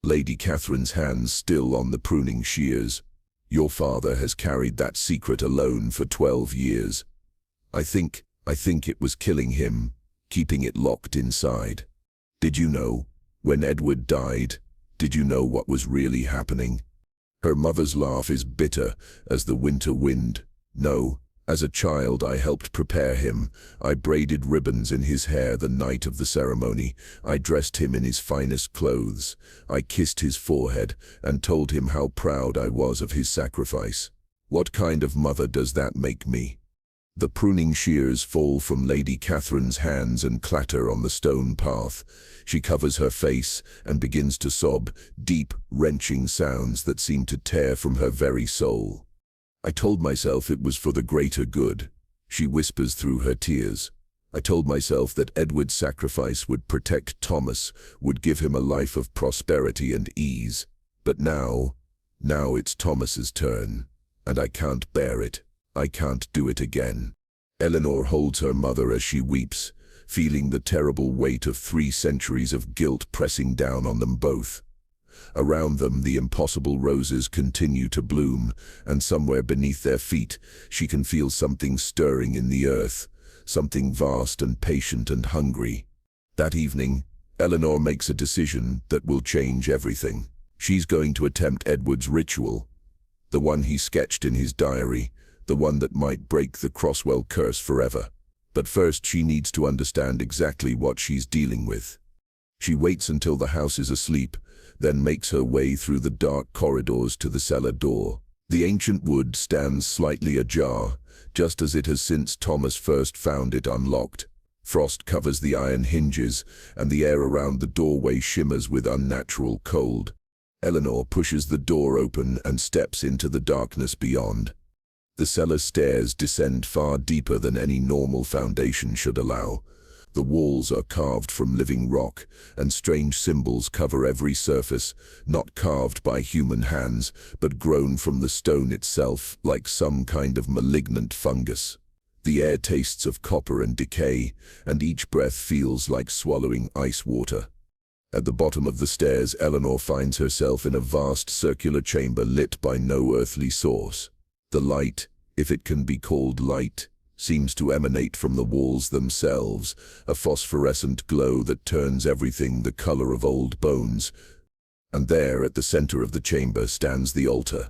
Speaker 1: Lady Catherine's hands still on the pruning shears. "Your father has carried that secret alone for 12 years. I think it was killing him, keeping it locked inside. Did you know, when Edward died, did you know what was really happening?" Her mother's laugh is bitter as the winter wind. "No. As a child, I helped prepare him. I braided ribbons in his hair the night of the ceremony. I dressed him in his finest clothes. I kissed his forehead and told him how proud I was of his sacrifice. What kind of mother does that make me?" The pruning shears fall from Lady Catherine's hands and clatter on the stone path. She covers her face and begins to sob, deep, wrenching sounds that seem to tear from her very soul. I told myself it was for the greater good, she whispers through her tears. I told myself that Edward's sacrifice would protect Thomas, would give him a life of prosperity and ease. But now it's Thomas's turn, and I can't bear it. I can't do it again. Eleanor holds her mother as she weeps, feeling the terrible weight of 3 centuries of guilt pressing down on them both. Around them, the impossible roses continue to bloom, and somewhere beneath their feet, she can feel something stirring in the earth, something vast and patient and hungry. That evening, Eleanor makes a decision that will change everything. She's going to attempt Edward's ritual, the one he sketched in his diary, the one that might break the Crosswell curse forever. But first, she needs to understand exactly what she's dealing with. She waits until the house is asleep, then makes her way through the dark corridors to the cellar door. The ancient wood stands slightly ajar, just as it has since Thomas first found it unlocked. Frost covers the iron hinges, and the air around the doorway shimmers with unnatural cold. Eleanor pushes the door open and steps into the darkness beyond. The cellar stairs descend far deeper than any normal foundation should allow. The walls are carved from living rock, and strange symbols cover every surface, not carved by human hands, but grown from the stone itself, like some kind of malignant fungus. The air tastes of copper and decay, and each breath feels like swallowing ice water. At the bottom of the stairs, Eleanor finds herself in a vast circular chamber lit by no earthly source. The light, if it can be called light, seems to emanate from the walls themselves, a phosphorescent glow that turns everything the color of old bones. And there, at the center of the chamber, stands the altar.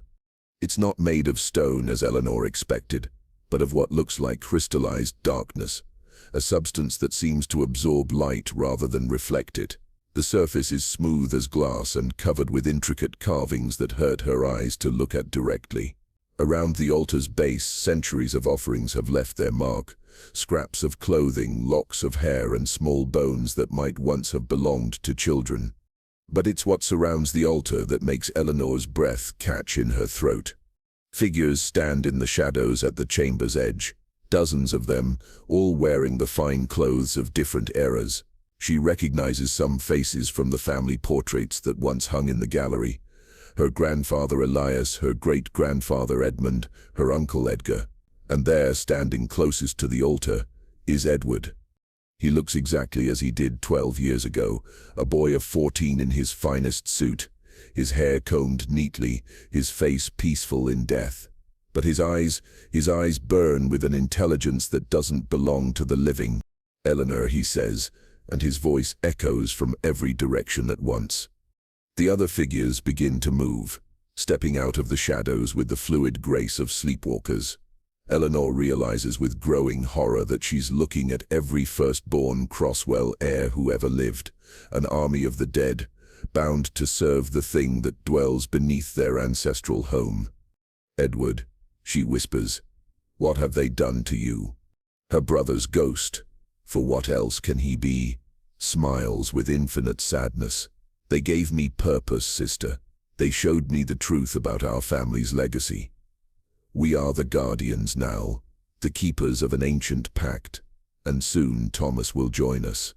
Speaker 1: It's not made of stone as Eleanor expected, but of what looks like crystallized darkness, a substance that seems to absorb light rather than reflect it. The surface is smooth as glass and covered with intricate carvings that hurt her eyes to look at directly. Around the altar's base, centuries of offerings have left their mark. Scraps of clothing, locks of hair, and small bones that might once have belonged to children. But it's what surrounds the altar that makes Eleanor's breath catch in her throat. Figures stand in the shadows at the chamber's edge, dozens of them, all wearing the fine clothes of different eras. She recognizes some faces from the family portraits that once hung in the gallery. Her grandfather Elias, her great-grandfather Edmund, her uncle Edgar. And there, standing closest to the altar, is Edward. He looks exactly as he did 12 years ago, a boy of 14 in his finest suit, his hair combed neatly, his face peaceful in death. But his eyes burn with an intelligence that doesn't belong to the living. "Eleanor," he says, and his voice echoes from every direction at once. The other figures begin to move, stepping out of the shadows with the fluid grace of sleepwalkers. Eleanor realizes with growing horror that she's looking at every firstborn Crosswell heir who ever lived, an army of the dead, bound to serve the thing that dwells beneath their ancestral home. "Edward," she whispers, "what have they done to you?" Her brother's ghost, for what else can he be, smiles with infinite sadness. "They gave me purpose, sister. They showed me the truth about our family's legacy. We are the guardians now, the keepers of an ancient pact, and soon Thomas will join us."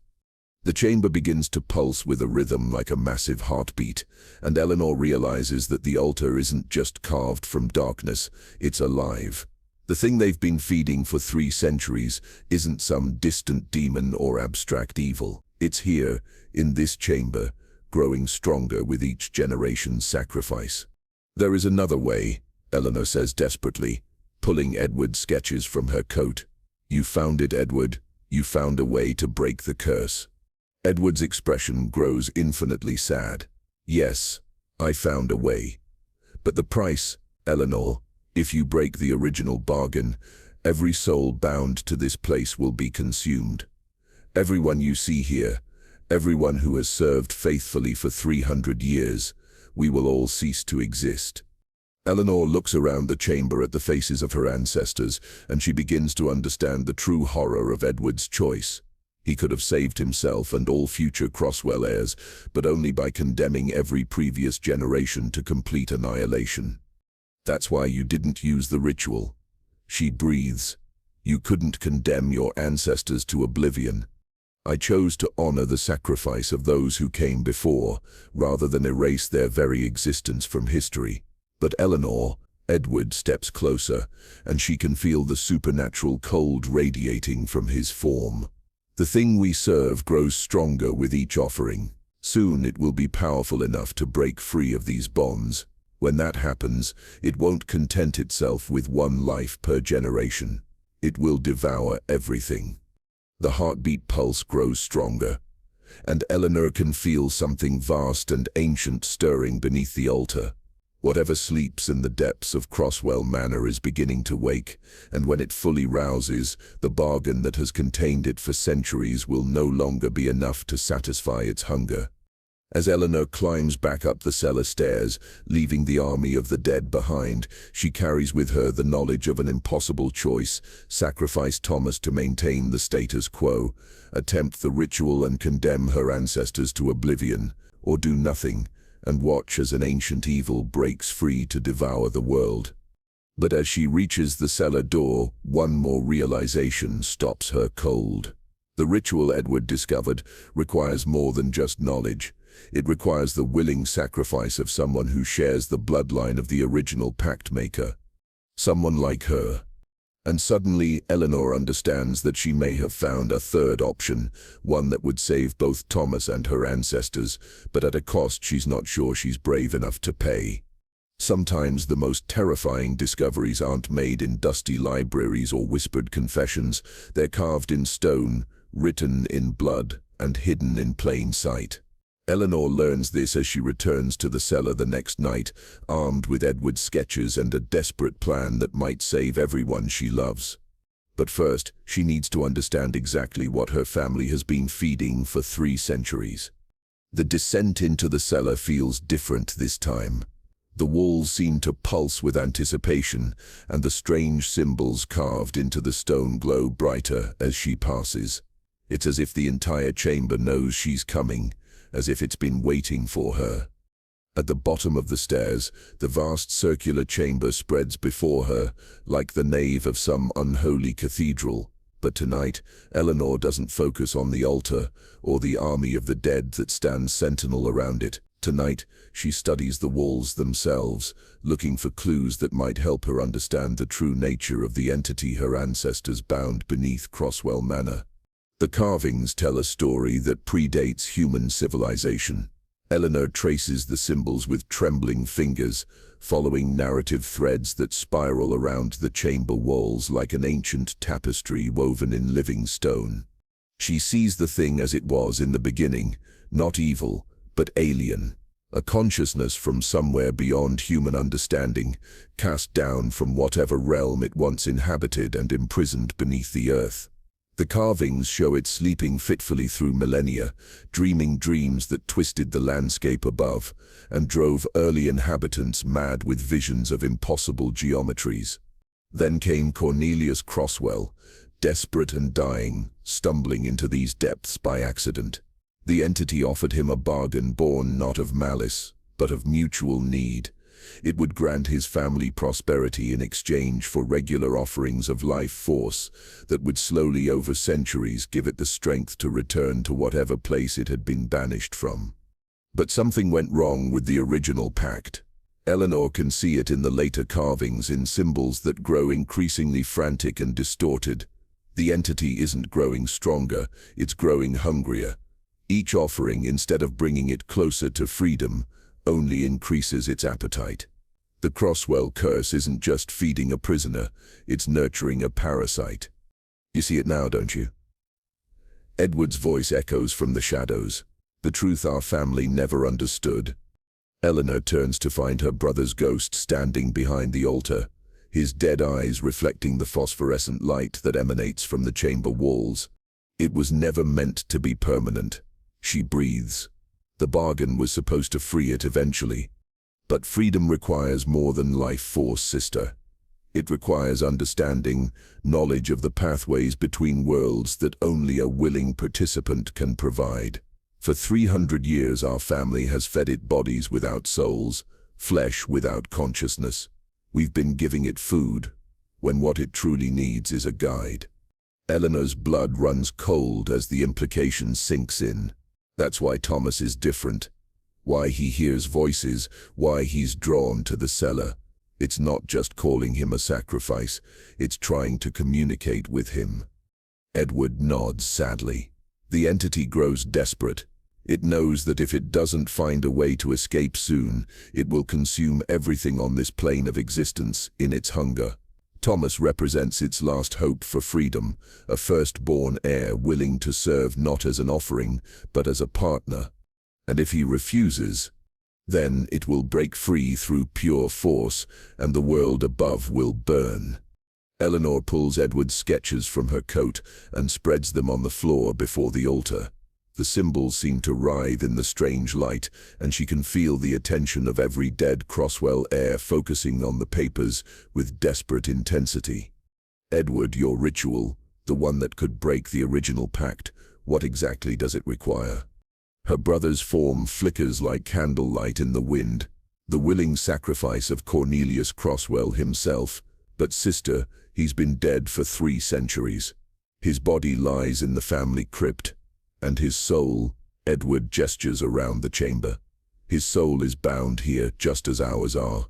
Speaker 1: The chamber begins to pulse with a rhythm like a massive heartbeat, and Eleanor realizes that the altar isn't just carved from darkness, it's alive. The thing they've been feeding for 3 centuries isn't some distant demon or abstract evil. It's here, in this chamber, growing stronger with each generation's sacrifice. "There is another way," Eleanor says desperately, pulling Edward's sketches from her coat. "You found it, Edward. You found a way to break the curse." Edward's expression grows infinitely sad. "Yes, I found a way. But the price, Eleanor, if you break the original bargain, every soul bound to this place will be consumed. Everyone you see here, everyone who has served faithfully for 300 years, we will all cease to exist." Eleanor looks around the chamber at the faces of her ancestors, and she begins to understand the true horror of Edward's choice. He could have saved himself and all future Crosswell heirs, but only by condemning every previous generation to complete annihilation. That's why you didn't use the ritual. She breathes. You couldn't condemn your ancestors to oblivion. I chose to honor the sacrifice of those who came before, rather than erase their very existence from history. But Eleanor, Edward steps closer, and she can feel the supernatural cold radiating from his form. The thing we serve grows stronger with each offering. Soon it will be powerful enough to break free of these bonds. When that happens, it won't content itself with one life per generation. It will devour everything. The heartbeat pulse grows stronger, and Eleanor can feel something vast and ancient stirring beneath the altar. Whatever sleeps in the depths of Crosswell Manor is beginning to wake, and when it fully rouses, the bargain that has contained it for centuries will no longer be enough to satisfy its hunger. As Eleanor climbs back up the cellar stairs, leaving the army of the dead behind, she carries with her the knowledge of an impossible choice: sacrifice Thomas to maintain the status quo, attempt the ritual and condemn her ancestors to oblivion, or do nothing and watch as an ancient evil breaks free to devour the world. But as she reaches the cellar door, one more realization stops her cold. The ritual Edward discovered requires more than just knowledge. It requires the willing sacrifice of someone who shares the bloodline of the original pact maker. Someone like her. And suddenly Eleanor understands that she may have found a third option, one that would save both Thomas and her ancestors, but at a cost she's not sure she's brave enough to pay. Sometimes the most terrifying discoveries aren't made in dusty libraries or whispered confessions. They're carved in stone, written in blood, and hidden in plain sight. Eleanor learns this as she returns to the cellar the next night, armed with Edward's sketches and a desperate plan that might save everyone she loves. But first, she needs to understand exactly what her family has been feeding for 3 centuries. The descent into the cellar feels different this time. The walls seem to pulse with anticipation, and the strange symbols carved into the stone glow brighter as she passes. It's as if the entire chamber knows she's coming, as if it's been waiting for her. At the bottom of the stairs, the vast circular chamber spreads before her, like the nave of some unholy cathedral. But tonight, Eleanor doesn't focus on the altar, or the army of the dead that stands sentinel around it. Tonight, she studies the walls themselves, looking for clues that might help her understand the true nature of the entity her ancestors bound beneath Crosswell Manor. The carvings tell a story that predates human civilization. Eleanor traces the symbols with trembling fingers, following narrative threads that spiral around the chamber walls like an ancient tapestry woven in living stone. She sees the thing as it was in the beginning, not evil, but alien. A consciousness from somewhere beyond human understanding, cast down from whatever realm it once inhabited and imprisoned beneath the earth. The carvings show it sleeping fitfully through millennia, dreaming dreams that twisted the landscape above and drove early inhabitants mad with visions of impossible geometries. Then came Cornelius Crosswell, desperate and dying, stumbling into these depths by accident. The entity offered him a bargain born not of malice, but of mutual need. It would grant his family prosperity in exchange for regular offerings of life force that would slowly over centuries give it the strength to return to whatever place it had been banished from. But something went wrong with the original pact. Eleanor can see it in the later carvings, in symbols that grow increasingly frantic and distorted. The entity isn't growing stronger, it's growing hungrier. Each offering, instead of bringing it closer to freedom, only increases its appetite. The Crosswell curse isn't just feeding a prisoner, it's nurturing a parasite. You see it now, don't you? Edward's voice echoes from the shadows. The truth our family never understood. Eleanor turns to find her brother's ghost standing behind the altar, his dead eyes reflecting the phosphorescent light that emanates from the chamber walls. It was never meant to be permanent. She breathes. The bargain was supposed to free it eventually. But freedom requires more than life force, sister. It requires understanding, knowledge of the pathways between worlds that only a willing participant can provide. For 300 years our family has fed it bodies without souls, flesh without consciousness. We've been giving it food, when what it truly needs is a guide. Eleanor's blood runs cold as the implication sinks in. That's why Thomas is different. Why he hears voices, why he's drawn to the cellar. It's not just calling him a sacrifice, it's trying to communicate with him. Edward nods sadly. The entity grows desperate. It knows that if it doesn't find a way to escape soon, it will consume everything on this plane of existence in its hunger. Thomas represents its last hope for freedom, a firstborn heir willing to serve not as an offering, but as a partner. And if he refuses, then it will break free through pure force, and the world above will burn. Eleanor pulls Edward's sketches from her coat and spreads them on the floor before the altar. The symbols seem to writhe in the strange light, and she can feel the attention of every dead Crosswell heir focusing on the papers with desperate intensity. Edward, your ritual, the one that could break the original pact, what exactly does it require? Her brother's form flickers like candlelight in the wind, the willing sacrifice of Cornelius Crosswell himself. But sister, he's been dead for 3 centuries. His body lies in the family crypt. And his soul, Edward gestures around the chamber. His soul is bound here just as ours are.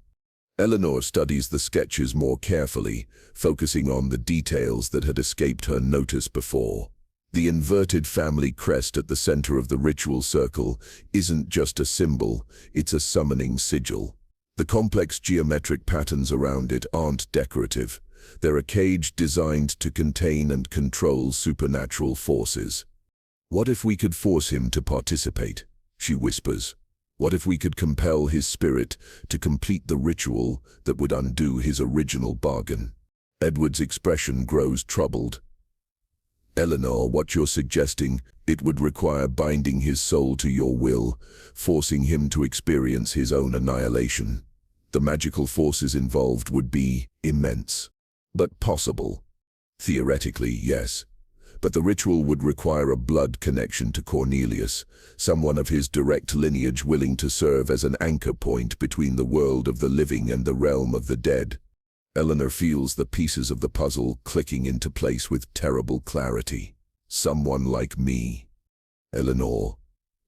Speaker 1: Eleanor studies the sketches more carefully, focusing on the details that had escaped her notice before. The inverted family crest at the center of the ritual circle isn't just a symbol, it's a summoning sigil. The complex geometric patterns around it aren't decorative. They're a cage designed to contain and control supernatural forces. What if we could force him to participate? She whispers. What if we could compel his spirit to complete the ritual that would undo his original bargain? Edward's expression grows troubled. Eleanor, what you're suggesting, it would require binding his soul to your will, forcing him to experience his own annihilation. The magical forces involved would be immense. But possible. Theoretically, yes. But the ritual would require a blood connection to Cornelius, someone of his direct lineage willing to serve as an anchor point between the world of the living and the realm of the dead. Eleanor feels the pieces of the puzzle clicking into place with terrible clarity. Someone like me. Eleanor.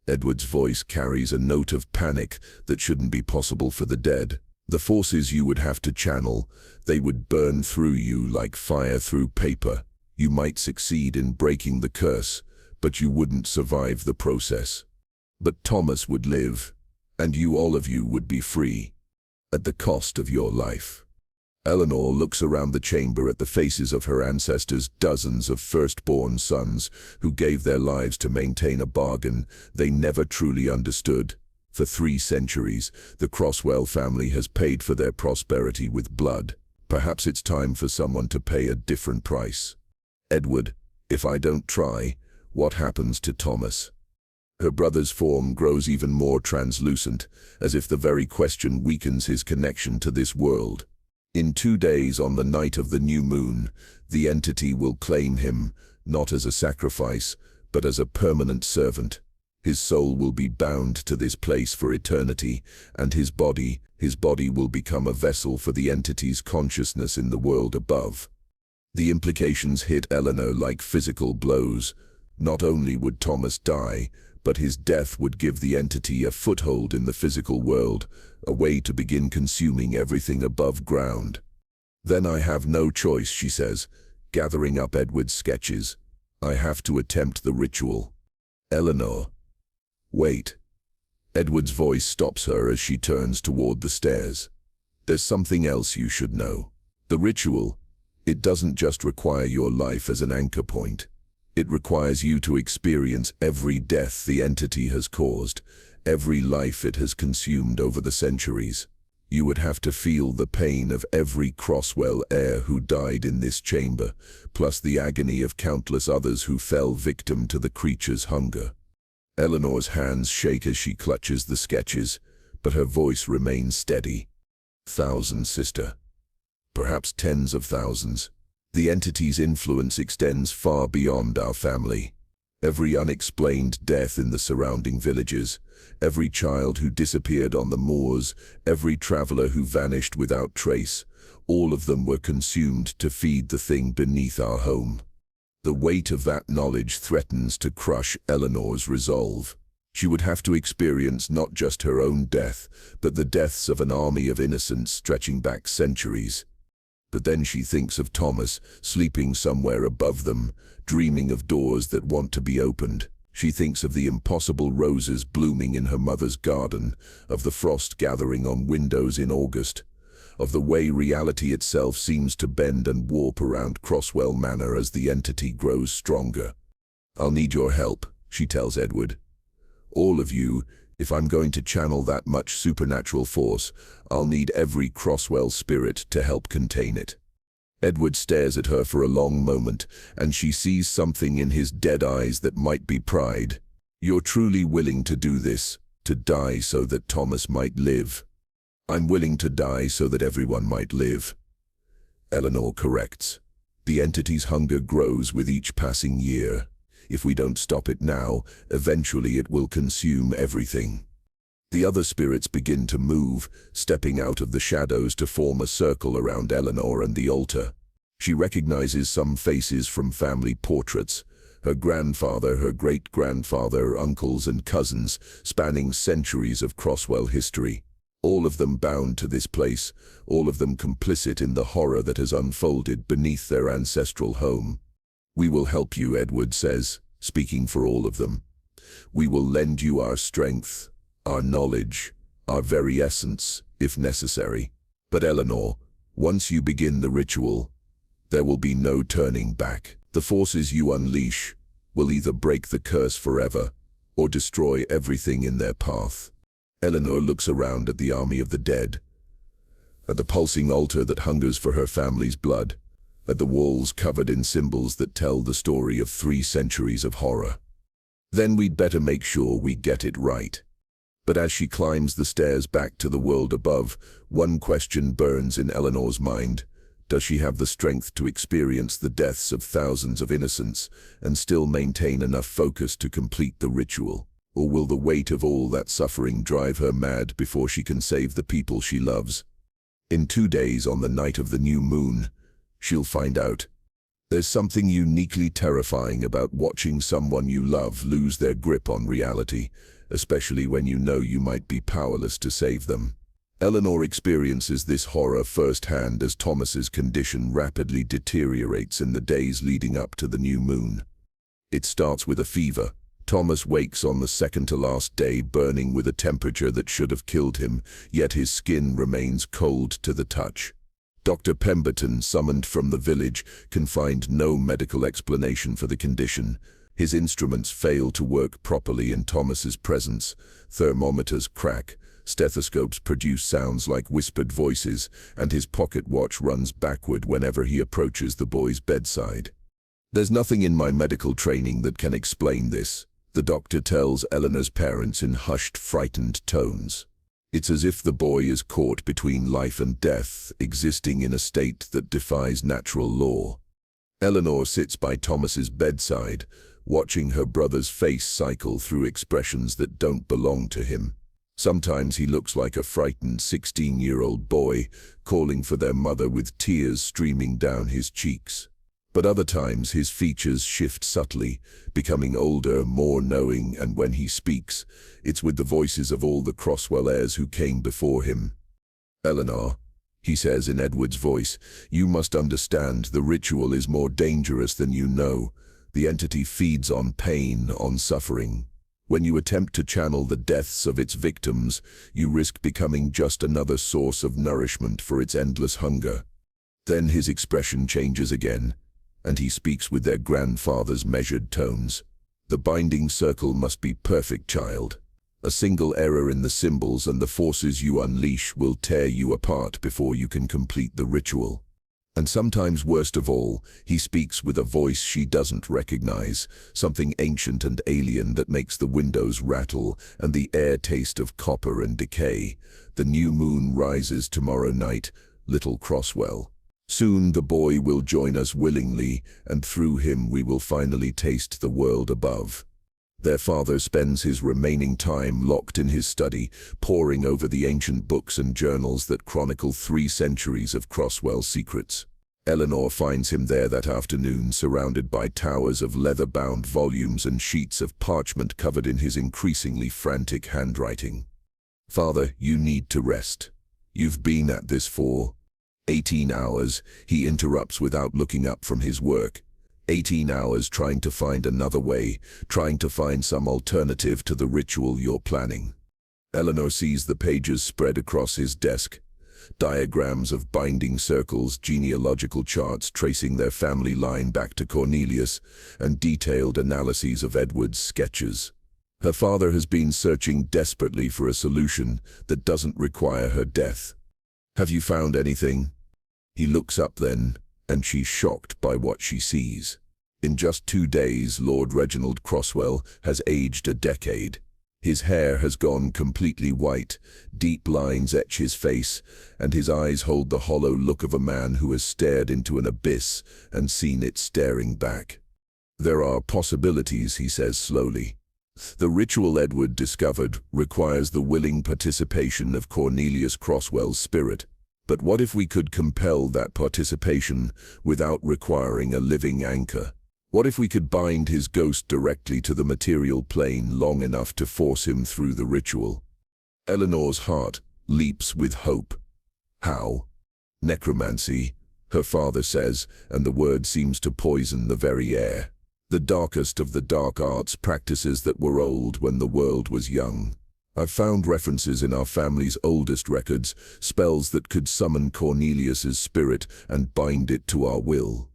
Speaker 1: Edward's voice carries a note of panic that shouldn't be possible for the dead. The forces you would have to channel, they would burn through you like fire through paper. You might succeed in breaking the curse, but you wouldn't survive the process. But Thomas would live, and you, all of you, would be free, at the cost of your life. Eleanor looks around the chamber at the faces of her ancestors, dozens of firstborn sons who gave their lives to maintain a bargain they never truly understood. For 3 centuries, the Crosswell family has paid for their prosperity with blood. Perhaps it's time for someone to pay a different price. Edward, if I don't try, what happens to Thomas? Her brother's form grows even more translucent, as if the very question weakens his connection to this world. In 2 days, on the night of the new moon, the entity will claim him, not as a sacrifice, but as a permanent servant. His soul will be bound to this place for eternity, and his body will become a vessel for the entity's consciousness in the world above. The implications hit Eleanor like physical blows. Not only would Thomas die, but his death would give the entity a foothold in the physical world, a way to begin consuming everything above ground. Then I have no choice, she says, gathering up Edward's sketches. I have to attempt the ritual. Eleanor. Wait. Edward's voice stops her as she turns toward the stairs. There's something else you should know. The ritual, it doesn't just require your life as an anchor point. It requires you to experience every death the entity has caused, every life it has consumed over the centuries. You would have to feel the pain of every Crosswell heir who died in this chamber, plus the agony of countless others who fell victim to the creature's hunger. Eleanor's hands shake as she clutches the sketches, but her voice remains steady. Thousands, sister. Perhaps tens of thousands. The entity's influence extends far beyond our family. Every unexplained death in the surrounding villages, every child who disappeared on the moors, every traveler who vanished without trace, all of them were consumed to feed the thing beneath our home. The weight of that knowledge threatens to crush Eleanor's resolve. She would have to experience not just her own death, but the deaths of an army of innocents stretching back centuries. But then she thinks of Thomas, sleeping somewhere above them, dreaming of doors that want to be opened. She thinks of the impossible roses blooming in her mother's garden, of the frost gathering on windows in August, of the way reality itself seems to bend and warp around Crosswell Manor as the entity grows stronger. "I'll need your help," she tells Edward. "All of you. If I'm going to channel that much supernatural force, I'll need every Crosswell spirit to help contain it." Edward stares at her for a long moment, and she sees something in his dead eyes that might be pride. "You're truly willing to do this, to die so that Thomas might live?" "I'm willing to die so that everyone might live," Eleanor corrects. "The entity's hunger grows with each passing year. If we don't stop it now, eventually it will consume everything." The other spirits begin to move, stepping out of the shadows to form a circle around Eleanor and the altar. She recognizes some faces from family portraits: her grandfather, her great-grandfather, uncles and cousins, spanning centuries of Crosswell history. All of them bound to this place, all of them complicit in the horror that has unfolded beneath their ancestral home. "We will help you," Edward says, speaking for all of them. "We will lend you our strength, our knowledge, our very essence, if necessary. But Eleanor, once you begin the ritual, there will be no turning back. The forces you unleash will either break the curse forever or destroy everything in their path." Eleanor looks around at the army of the dead, at the pulsing altar that hungers for her family's blood, at the walls covered in symbols that tell the story of 3 centuries of horror. "Then we'd better make sure we get it right." But as she climbs the stairs back to the world above, one question burns in Eleanor's mind. Does she have the strength to experience the deaths of thousands of innocents and still maintain enough focus to complete the ritual? Or will the weight of all that suffering drive her mad before she can save the people she loves? In 2 days, on the night of the new moon, she'll find out. There's something uniquely terrifying about watching someone you love lose their grip on reality, especially when you know you might be powerless to save them. Eleanor experiences this horror firsthand as Thomas's condition rapidly deteriorates in the days leading up to the new moon. It starts with a fever. Thomas wakes on the second-to-last day burning with a temperature that should have killed him, yet his skin remains cold to the touch. Dr. Pemberton, summoned from the village, can find no medical explanation for the condition. His instruments fail to work properly in Thomas's presence. Thermometers crack, stethoscopes produce sounds like whispered voices, and his pocket watch runs backward whenever he approaches the boy's bedside. "There's nothing in my medical training that can explain this," the doctor tells Eleanor's parents in hushed, frightened tones. "It's as if the boy is caught between life and death, existing in a state that defies natural law." Eleanor sits by Thomas's bedside, watching her brother's face cycle through expressions that don't belong to him. Sometimes he looks like a frightened 16-year-old boy, calling for their mother with tears streaming down his cheeks. But other times his features shift subtly, becoming older, more knowing, and when he speaks, it's with the voices of all the Crosswell heirs who came before him. "Eleanor," he says in Edward's voice, "you must understand the ritual is more dangerous than you know. The entity feeds on pain, on suffering. When you attempt to channel the deaths of its victims, you risk becoming just another source of nourishment for its endless hunger." Then his expression changes again, and he speaks with their grandfather's measured tones. "The binding circle must be perfect, child. A single error in the symbols and the forces you unleash will tear you apart before you can complete the ritual." And sometimes, worst of all, he speaks with a voice she doesn't recognize, something ancient and alien that makes the windows rattle and the air taste of copper and decay. "The new moon rises tomorrow night, little Crosswell. Soon the boy will join us willingly, and through him we will finally taste the world above. Their father spends his remaining time locked in his study, poring over the ancient books and journals that chronicle 3 centuries of Crosswell secrets. Eleanor finds him there that afternoon, surrounded by towers of leather-bound volumes and sheets of parchment covered in his increasingly frantic handwriting. "Father, you need to rest. You've been at this for 18 hours, he interrupts without looking up from his work. 18 hours trying to find another way, trying to find some alternative to the ritual you're planning." Eleanor sees the pages spread across his desk. Diagrams of binding circles, genealogical charts tracing their family line back to Cornelius, and detailed analyses of Edward's sketches. Her father has been searching desperately for a solution that doesn't require her death. "Have you found anything?" He looks up then, and she's shocked by what she sees. In just 2 days, Lord Reginald Crosswell has aged a decade. His hair has gone completely white, deep lines etch his face, and his eyes hold the hollow look of a man who has stared into an abyss and seen it staring back. "There are possibilities," he says slowly. "The ritual Edward discovered requires the willing participation of Cornelius Crosswell's spirit. But what if we could compel that participation without requiring a living anchor? What if we could bind his ghost directly to the material plane long enough to force him through the ritual?" Eleanor's heart leaps with hope. "How?" "Necromancy," her father says, and the word seems to poison the very air. "The darkest of the dark arts, practices that were old when the world was young. I've found references in our family's oldest records, spells that could summon Cornelius's spirit and bind it to our will.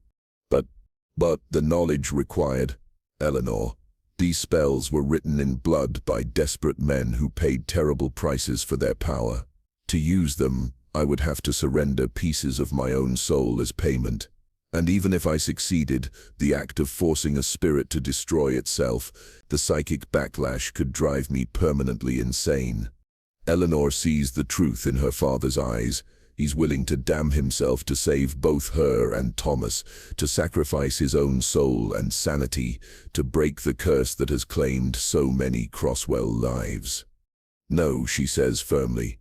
Speaker 1: But the knowledge required, Eleanor. These spells were written in blood by desperate men who paid terrible prices for their power. To use them, I would have to surrender pieces of my own soul as payment. And even if I succeeded, the act of forcing a spirit to destroy itself, the psychic backlash could drive me permanently insane." Eleanor sees the truth in her father's eyes. He's willing to damn himself to save both her and Thomas, to sacrifice his own soul and sanity, to break the curse that has claimed so many Crosswell lives. "No," she says firmly.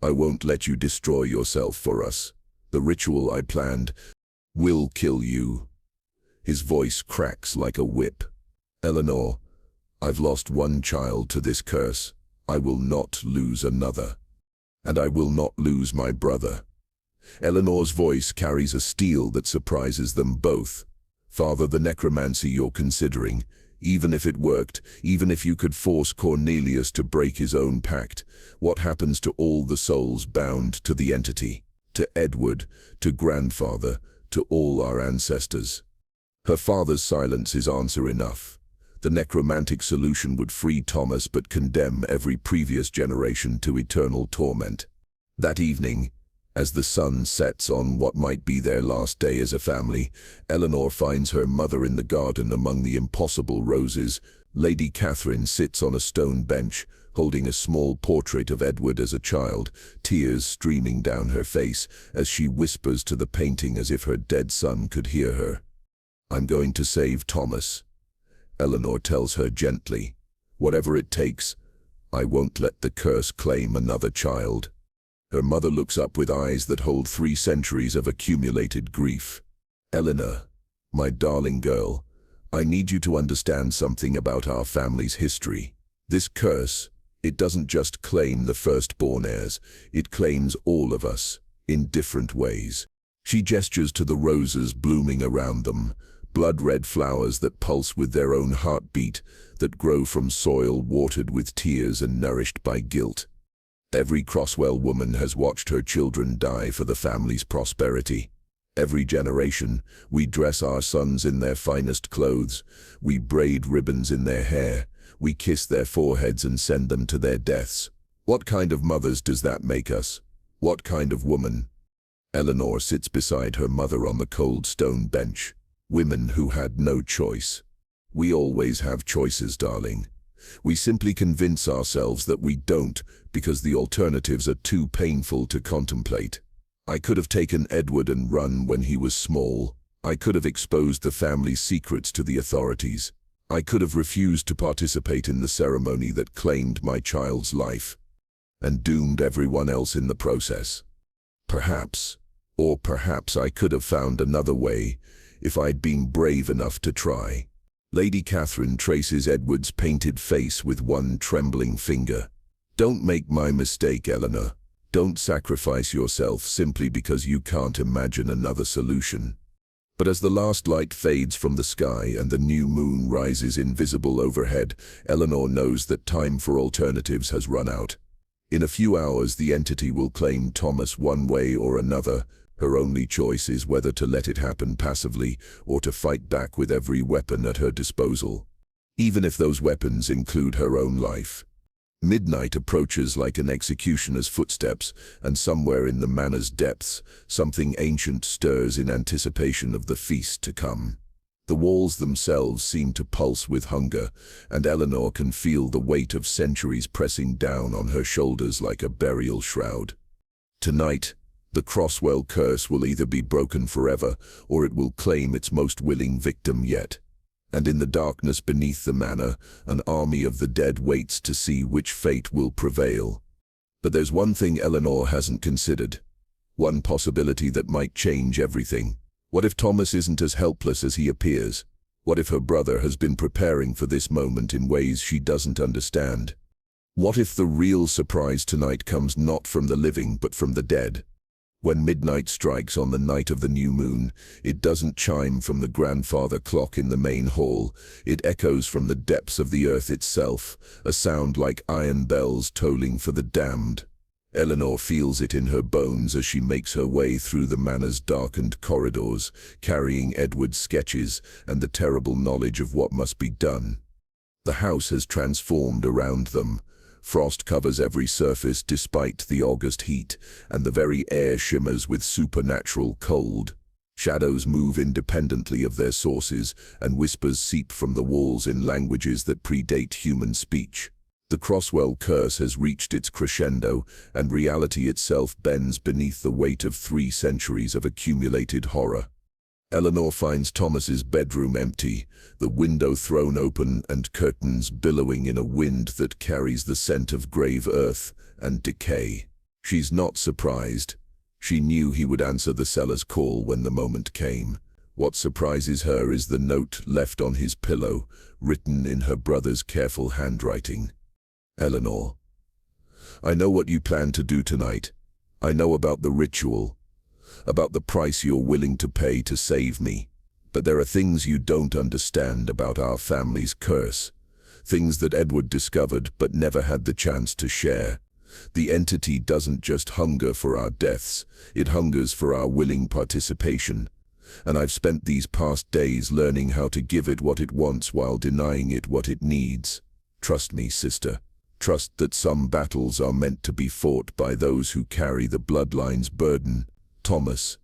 Speaker 1: "I won't let you destroy yourself for us. The ritual I planned will kill you." His voice cracks like a whip. "Eleanor, I've lost one child to this curse. I will not lose another. And I will not lose my brother." Eleanor's voice carries a steel that surprises them both. "Father, the necromancy you're considering, even if it worked, even if you could force Cornelius to break his own pact, what happens to all the souls bound to the entity? To Edward, to grandfather, to all our ancestors?" Her father's silence is answer enough. The necromantic solution would free Thomas but condemn every previous generation to eternal torment. That evening, as the sun sets on what might be their last day as a family, Eleanor finds her mother in the garden among the impossible roses. Lady Catherine sits on a stone bench, holding a small portrait of Edward as a child, tears streaming down her face as she whispers to the painting as if her dead son could hear her. "I'm going to save Thomas," Eleanor tells her gently. "Whatever it takes, I won't let the curse claim another child." Her mother looks up with eyes that hold 3 centuries of accumulated grief. "Eleanor, my darling girl, I need you to understand something about our family's history. This curse, it doesn't just claim the firstborn heirs, it claims all of us, in different ways." She gestures to the roses blooming around them, blood-red flowers that pulse with their own heartbeat, that grow from soil watered with tears and nourished by guilt. Every Crosswell woman has watched her children die for the family's prosperity. Every generation, we dress our sons in their finest clothes, we braid ribbons in their hair, we kiss their foreheads and send them to their deaths. What kind of mothers does that make us? What kind of woman? Eleanor sits beside her mother on the cold stone bench. Women who had no choice. We always have choices, darling. We simply convince ourselves that we don't because the alternatives are too painful to contemplate. I could have taken Edward and run when he was small. I could have exposed the family's secrets to the authorities. I could have refused to participate in the ceremony that claimed my child's life and doomed everyone else in the process. Perhaps I could have found another way if I'd been brave enough to try. Lady Catherine traces Edward's painted face with one trembling finger. Don't make my mistake, Eleanor. Don't sacrifice yourself simply because you can't imagine another solution. But as the last light fades from the sky and the new moon rises invisible overhead, Eleanor knows that time for alternatives has run out. In a few hours, the entity will claim Thomas one way or another. Her only choice is whether to let it happen passively or to fight back with every weapon at her disposal, even if those weapons include her own life. Midnight approaches like an executioner's footsteps, and somewhere in the manor's depths, something ancient stirs in anticipation of the feast to come. The walls themselves seem to pulse with hunger, and Eleanor can feel the weight of centuries pressing down on her shoulders like a burial shroud. Tonight, the Crosswell curse will either be broken forever, or it will claim its most willing victim yet. And in the darkness beneath the manor, an army of the dead waits to see which fate will prevail. But there's one thing Eleanor hasn't considered. One possibility that might change everything. What if Thomas isn't as helpless as he appears? What if her brother has been preparing for this moment in ways she doesn't understand? What if the real surprise tonight comes not from the living but from the dead? When midnight strikes on the night of the new moon, it doesn't chime from the grandfather clock in the main hall. It echoes from the depths of the earth itself, a sound like iron bells tolling for the damned. Eleanor feels it in her bones as she makes her way through the manor's darkened corridors, carrying Edward's sketches and the terrible knowledge of what must be done. The house has transformed around them. Frost covers every surface despite the August heat, and the very air shimmers with supernatural cold. Shadows move independently of their sources, and whispers seep from the walls in languages that predate human speech. The Crosswell curse has reached its crescendo, and reality itself bends beneath the weight of 3 centuries of accumulated horror. Eleanor finds Thomas's bedroom empty, the window thrown open and curtains billowing in a wind that carries the scent of grave earth and decay. She's not surprised. She knew he would answer the cellar's call when the moment came. What surprises her is the note left on his pillow, written in her brother's careful handwriting. Eleanor, I know what you plan to do tonight. I know about the ritual, about the price you're willing to pay to save me. But there are things you don't understand about our family's curse. Things that Edward discovered but never had the chance to share. The entity doesn't just hunger for our deaths, it hungers for our willing participation. And I've spent these past days learning how to give it what it wants while denying it what it needs. Trust me, sister. Trust that some battles are meant to be fought by those who carry the bloodline's burden. Thomas.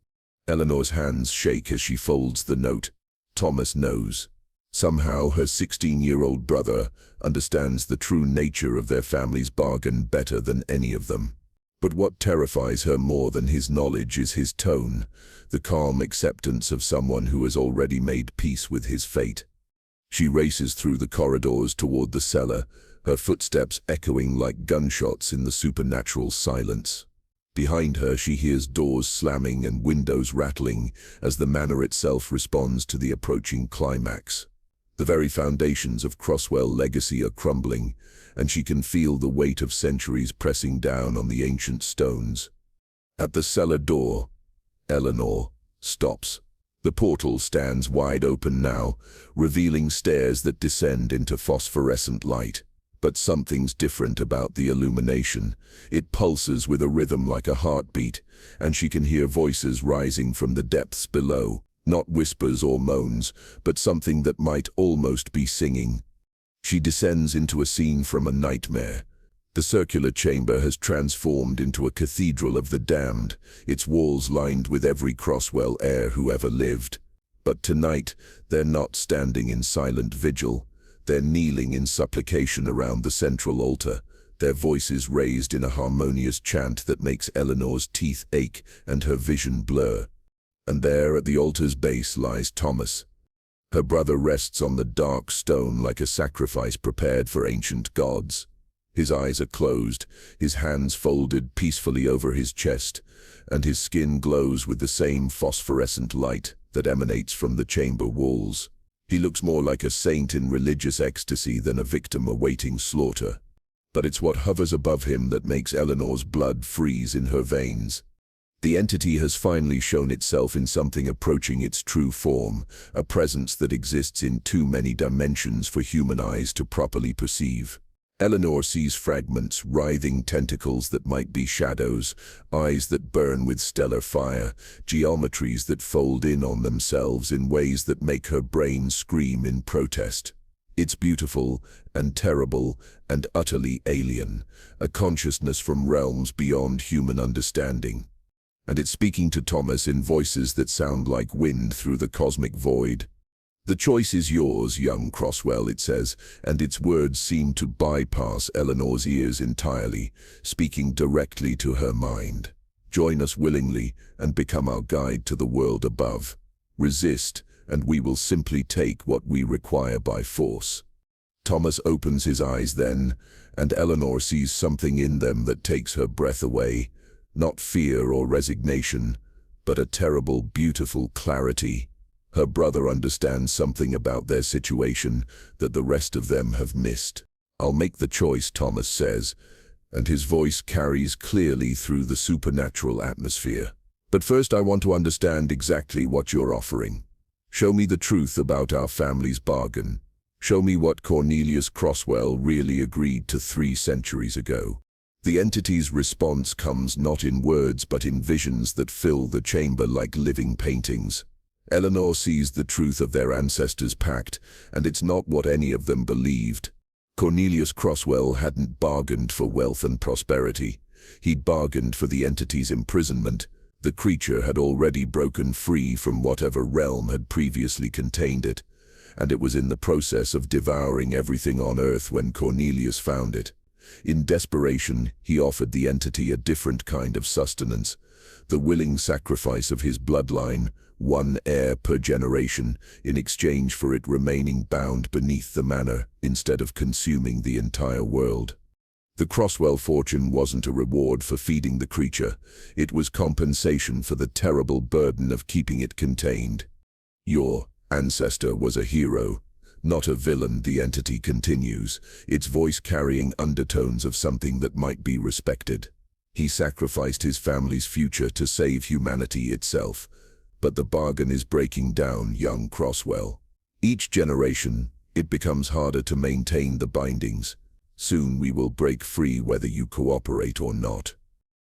Speaker 1: Eleanor's hands shake as she folds the note. Thomas knows. Somehow her 16-year-old brother understands the true nature of their family's bargain better than any of them. But what terrifies her more than his knowledge is his tone, the calm acceptance of someone who has already made peace with his fate. She races through the corridors toward the cellar, her footsteps echoing like gunshots in the supernatural silence. Behind her she hears doors slamming and windows rattling as the manor itself responds to the approaching climax. The very foundations of Crosswell legacy are crumbling, and she can feel the weight of centuries pressing down on the ancient stones. At the cellar door, Eleanor stops. The portal stands wide open now, revealing stairs that descend into phosphorescent light. But something's different about the illumination. It pulses with a rhythm like a heartbeat, and she can hear voices rising from the depths below. Not whispers or moans, but something that might almost be singing. She descends into a scene from a nightmare. The circular chamber has transformed into a cathedral of the damned, its walls lined with every Crosswell heir who ever lived. But tonight, they're not standing in silent vigil. They're kneeling in supplication around the central altar, their voices raised in a harmonious chant that makes Eleanor's teeth ache and her vision blur. And there at the altar's base lies Thomas. Her brother rests on the dark stone like a sacrifice prepared for ancient gods. His eyes are closed, his hands folded peacefully over his chest, and his skin glows with the same phosphorescent light that emanates from the chamber walls. He looks more like a saint in religious ecstasy than a victim awaiting slaughter. But it's what hovers above him that makes Eleanor's blood freeze in her veins. The entity has finally shown itself in something approaching its true form, a presence that exists in too many dimensions for human eyes to properly perceive. Eleanor sees fragments, writhing tentacles that might be shadows, eyes that burn with stellar fire, geometries that fold in on themselves in ways that make her brain scream in protest. It's beautiful and terrible and utterly alien, a consciousness from realms beyond human understanding. And it's speaking to Thomas in voices that sound like wind through the cosmic void. "The choice is yours, young Crosswell," it says, and its words seem to bypass Eleanor's ears entirely, speaking directly to her mind. "Join us willingly and become our guide to the world above. Resist, and we will simply take what we require by force." Thomas opens his eyes then, and Eleanor sees something in them that takes her breath away. Not fear or resignation, but a terrible, beautiful clarity. Her brother understands something about their situation that the rest of them have missed. "I'll make the choice," Thomas says, and his voice carries clearly through the supernatural atmosphere. "But first I want to understand exactly what you're offering. Show me the truth about our family's bargain. Show me what Cornelius Crosswell really agreed to 3 centuries ago." The entity's response comes not in words but in visions that fill the chamber like living paintings. Eleanor sees the truth of their ancestors' pact, and it's not what any of them believed. Cornelius Crosswell hadn't bargained for wealth and prosperity. He'd bargained for the entity's imprisonment. The creature had already broken free from whatever realm had previously contained it, and it was in the process of devouring everything on earth when Cornelius found it. In desperation, he offered the entity a different kind of sustenance, the willing sacrifice of his bloodline, 1 heir per generation, in exchange for it remaining bound beneath the manor instead of consuming the entire world. The Crosswell fortune wasn't a reward for feeding the creature, it was compensation for the terrible burden of keeping it contained. "Your ancestor was a hero, not a villain," the entity continues, its voice carrying undertones of something that might be respected. "He sacrificed his family's future to save humanity itself. But the bargain is breaking down, young Crosswell. Each generation, it becomes harder to maintain the bindings. Soon we will break free whether you cooperate or not."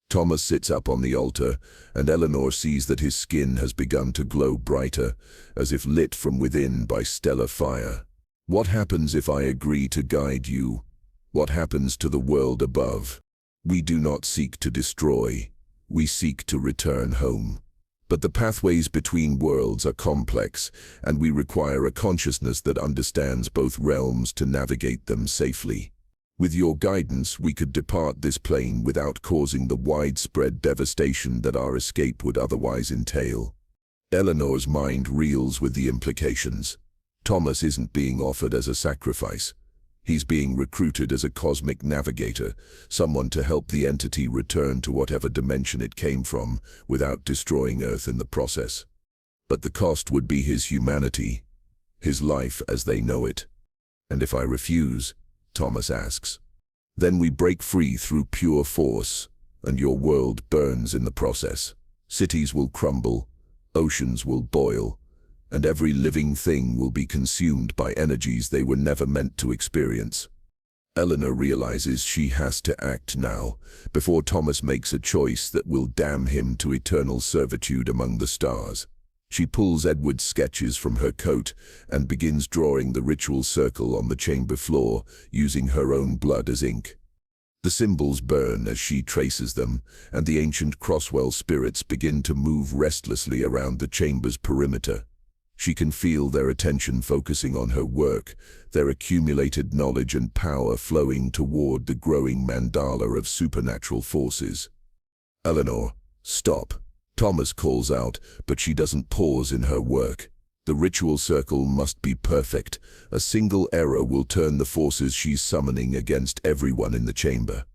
Speaker 1: Thomas sits up on the altar, and Eleanor sees that his skin has begun to glow brighter, as if lit from within by stellar fire. "What happens if I agree to guide you? What happens to the world above? We do not seek to destroy, we seek to return home. But the pathways between worlds are complex, and we require a consciousness that understands both realms to navigate them safely. With your guidance, we could depart this plane without causing the widespread devastation that our escape would otherwise entail." Eleanor's mind reels with the implications. Thomas isn't being offered as a sacrifice. He's being recruited as a cosmic navigator, someone to help the entity return to whatever dimension it came from, without destroying Earth in the process. But the cost would be his humanity, his life as they know it. "And if I refuse?" Thomas asks. "Then we break free through pure force, and your world burns in the process. Cities will crumble, oceans will boil, and every living thing will be consumed by energies they were never meant to experience." Eleanor realizes she has to act now, before Thomas makes a choice that will damn him to eternal servitude among the stars. She pulls Edward's sketches from her coat and begins drawing the ritual circle on the chamber floor, using her own blood as ink. The symbols burn as she traces them, and the ancient Crosswell spirits begin to move restlessly around the chamber's perimeter. She can feel their attention focusing on her work, their accumulated knowledge and power flowing toward the growing mandala of supernatural forces. "Eleanor, stop," Thomas calls out, but she doesn't pause in her work. The ritual circle must be perfect. A single error will turn the forces she's summoning against everyone in the chamber.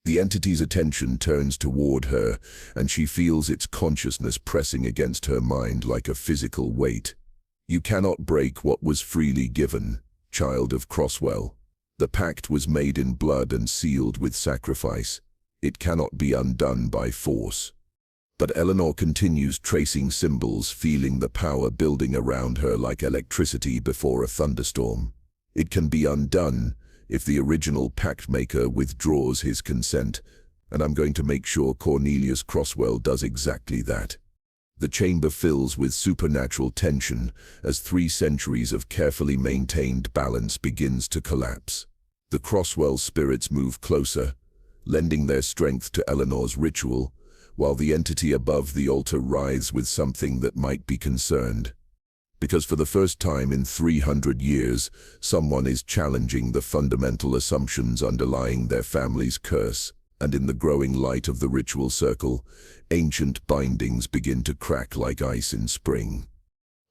Speaker 1: The entity's attention turns toward her, and she feels its consciousness pressing against her mind like a physical weight. "You cannot break what was freely given, child of Crosswell. The pact was made in blood and sealed with sacrifice. It cannot be undone by force." But Eleanor continues tracing symbols, feeling the power building around her like electricity before a thunderstorm. It can be undone if the original pact maker withdraws his consent, and I'm going to make sure Cornelius Crosswell does exactly that. The chamber fills with supernatural tension as 3 centuries of carefully maintained balance begins to collapse. The Crosswell spirits move closer, lending their strength to Eleanor's ritual, while the entity above the altar writhes with something that might be concerned. Because for the first time in 300 years, someone is challenging the fundamental assumptions underlying their family's curse. And in the growing light of the ritual circle, ancient bindings begin to crack like ice in spring.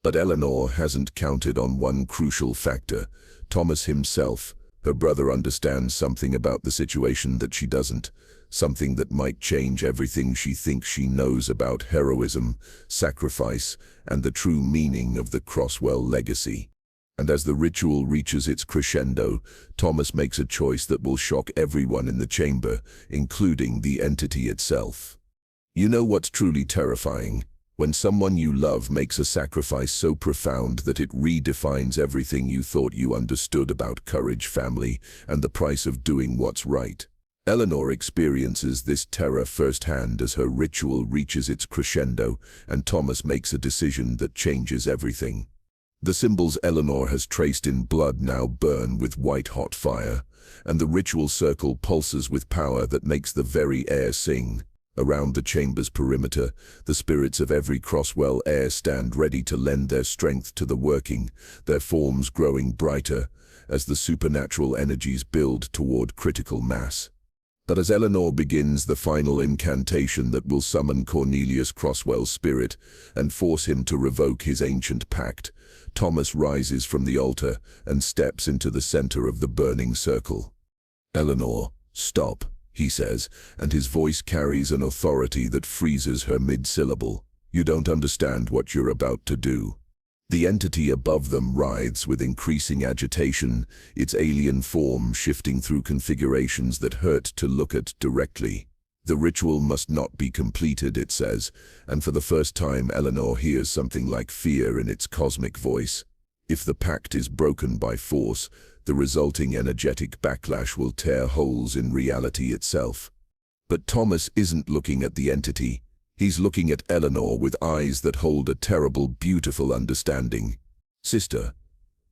Speaker 1: But Eleanor hasn't counted on one crucial factor. Thomas himself, her brother, understands something about the situation that she doesn't, something that might change everything she thinks she knows about heroism, sacrifice, and the true meaning of the Crosswell legacy. And as the ritual reaches its crescendo, Thomas makes a choice that will shock everyone in the chamber, including the entity itself. You know what's truly terrifying? When someone you love makes a sacrifice so profound that it redefines everything you thought you understood about courage, family, and the price of doing what's right. Eleanor experiences this terror firsthand as her ritual reaches its crescendo, and Thomas makes a decision that changes everything. The symbols Eleanor has traced in blood now burn with white-hot fire, and the ritual circle pulses with power that makes the very air sing. Around the chamber's perimeter, the spirits of every Crosswell heir stand ready to lend their strength to the working, their forms growing brighter as the supernatural energies build toward critical mass. But as Eleanor begins the final incantation that will summon Cornelius Crosswell's spirit and force him to revoke his ancient pact, Thomas rises from the altar and steps into the center of the burning circle. "Eleanor, stop," he says, and his voice carries an authority that freezes her mid-syllable. "You don't understand what you're about to do." The entity above them writhes with increasing agitation, its alien form shifting through configurations that hurt to look at directly. The ritual must not be completed, it says, and for the first time Eleanor hears something like fear in its cosmic voice. If the pact is broken by force, the resulting energetic backlash will tear holes in reality itself. But Thomas isn't looking at the entity. He's looking at Eleanor with eyes that hold a terrible, beautiful understanding. "Sister,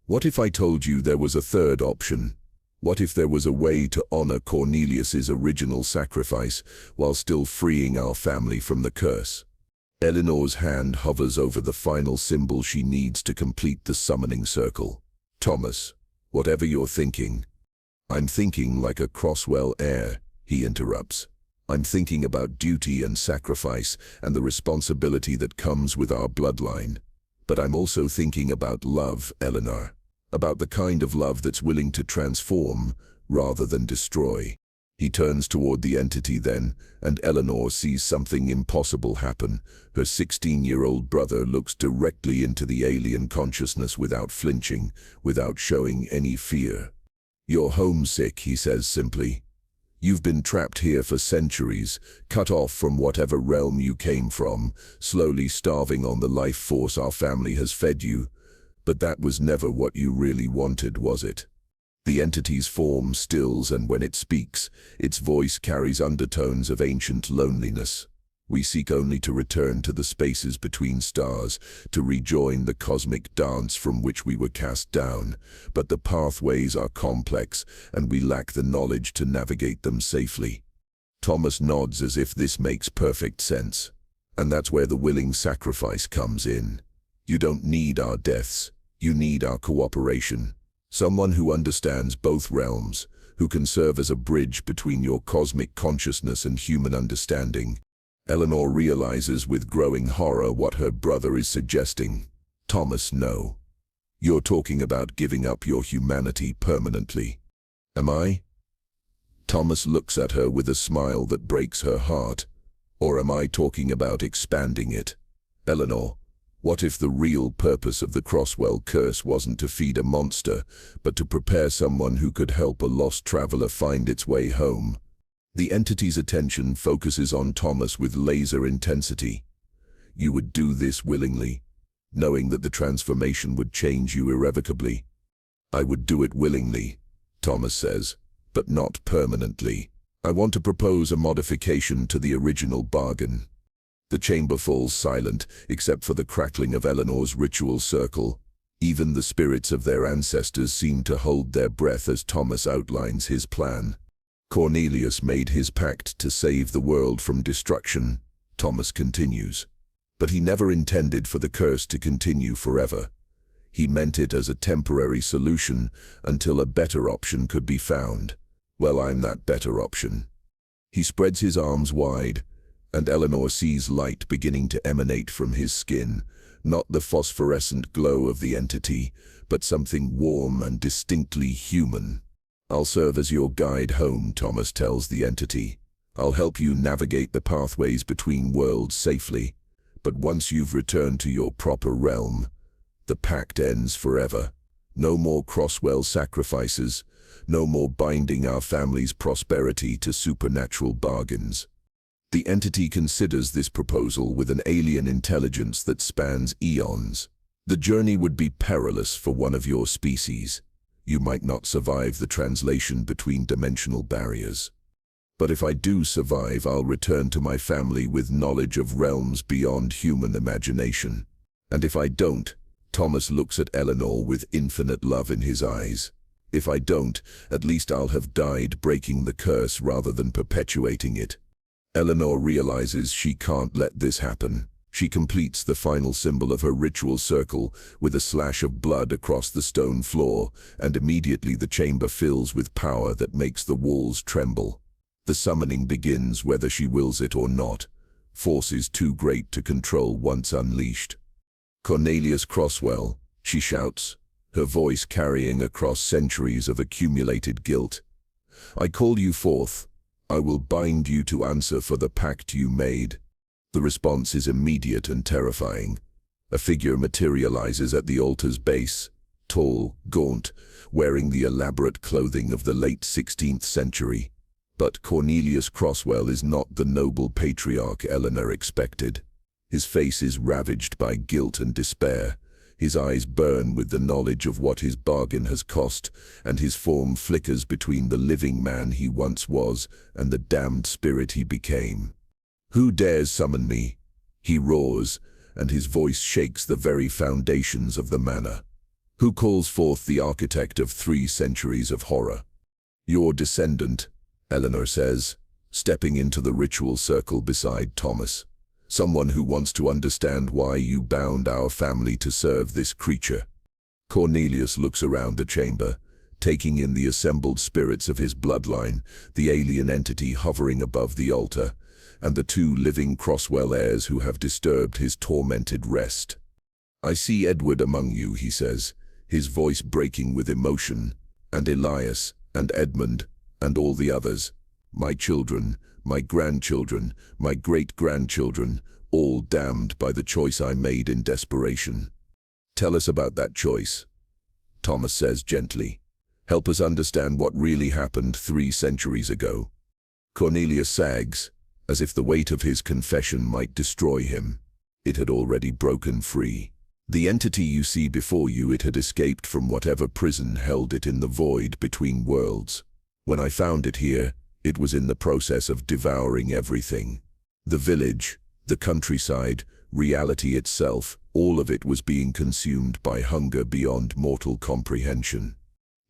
Speaker 1: what if I told you there was a third option? What if there was a way to honor Cornelius's original sacrifice while still freeing our family from the curse?" Eleanor's hand hovers over the final symbol she needs to complete the summoning circle. "Thomas, whatever you're thinking." "I'm thinking like a Crosswell heir," he interrupts. "I'm thinking about duty and sacrifice and the responsibility that comes with our bloodline. But I'm also thinking about love, Eleanor. About the kind of love that's willing to transform rather than destroy." He turns toward the entity then, and Eleanor sees something impossible happen. Her 16-year-old brother looks directly into the alien consciousness without flinching, without showing any fear. "You're homesick," he says simply. "You've been trapped here for centuries, cut off from whatever realm you came from, slowly starving on the life force our family has fed you. But that was never what you really wanted, was it?" The entity's form stills, and when it speaks, its voice carries undertones of ancient loneliness. "We seek only to return to the spaces between stars, to rejoin the cosmic dance from which we were cast down. But the pathways are complex, and we lack the knowledge to navigate them safely." Thomas nods as if this makes perfect sense. "And that's where the willing sacrifice comes in. You don't need our deaths. You need our cooperation. Someone who understands both realms, who can serve as a bridge between your cosmic consciousness and human understanding. Eleanor realizes with growing horror what her brother is suggesting. Thomas, no. You're talking about giving up your humanity permanently. Am I? Thomas looks at her with a smile that breaks her heart. Or am I talking about expanding it? Eleanor, what if the real purpose of the Crosswell curse wasn't to feed a monster, but to prepare someone who could help a lost traveler find its way home? The entity's attention focuses on Thomas with laser intensity. You would do this willingly, knowing that the transformation would change you irrevocably. I would do it willingly, Thomas says, but not permanently. I want to propose a modification to the original bargain. The chamber falls silent, except for the crackling of Eleanor's ritual circle. Even the spirits of their ancestors seem to hold their breath as Thomas outlines his plan. Cornelius made his pact to save the world from destruction, Thomas continues. But he never intended for the curse to continue forever. He meant it as a temporary solution until a better option could be found. Well, I'm that better option. He spreads his arms wide, and Eleanor sees light beginning to emanate from his skin, not the phosphorescent glow of the entity, but something warm and distinctly human. I'll serve as your guide home, Thomas tells the entity. I'll help you navigate the pathways between worlds safely, but once you've returned to your proper realm, the pact ends forever. No more Crosswell sacrifices, no more binding our family's prosperity to supernatural bargains. The entity considers this proposal with an alien intelligence that spans eons. The journey would be perilous for one of your species. You might not survive the translation between dimensional barriers. But if I do survive, I'll return to my family with knowledge of realms beyond human imagination. And if I don't, Thomas looks at Eleanor with infinite love in his eyes. If I don't, at least I'll have died breaking the curse rather than perpetuating it. Eleanor realizes she can't let this happen. She completes the final symbol of her ritual circle with a slash of blood across the stone floor, and immediately the chamber fills with power that makes the walls tremble. The summoning begins whether she wills it or not. Force is too great to control once unleashed. Cornelius Crosswell, she shouts, her voice carrying across centuries of accumulated guilt. I call you forth. I will bind you to answer for the pact you made. The response is immediate and terrifying. A figure materializes at the altar's base, tall, gaunt, wearing the elaborate clothing of the late 16th century. But Cornelius Crosswell is not the noble patriarch Eleanor expected. His face is ravaged by guilt and despair. His eyes burn with the knowledge of what his bargain has cost, and his form flickers between the living man he once was and the damned spirit he became. Who dares summon me? He roars, and his voice shakes the very foundations of the manor. Who calls forth the architect of 3 centuries of horror? Your descendant, Eleanor says, stepping into the ritual circle beside Thomas. Someone who wants to understand why you bound our family to serve this creature. Cornelius looks around the chamber, taking in the assembled spirits of his bloodline, the alien entity hovering above the altar, and the 2 living Crosswell heirs who have disturbed his tormented rest. I see Edward among you, he says, his voice breaking with emotion, and Elias, and Edmund, and all the others. My children, my grandchildren, my great-grandchildren, all damned by the choice I made in desperation. Tell us about that choice, Thomas says gently. Help us understand what really happened 3 centuries ago. Cornelius sags, as if the weight of his confession might destroy him. It had already broken free. The entity you see before you, it had escaped from whatever prison held it in the void between worlds. When I found it here, it was in the process of devouring everything. The village, the countryside, reality itself, all of it was being consumed by hunger beyond mortal comprehension.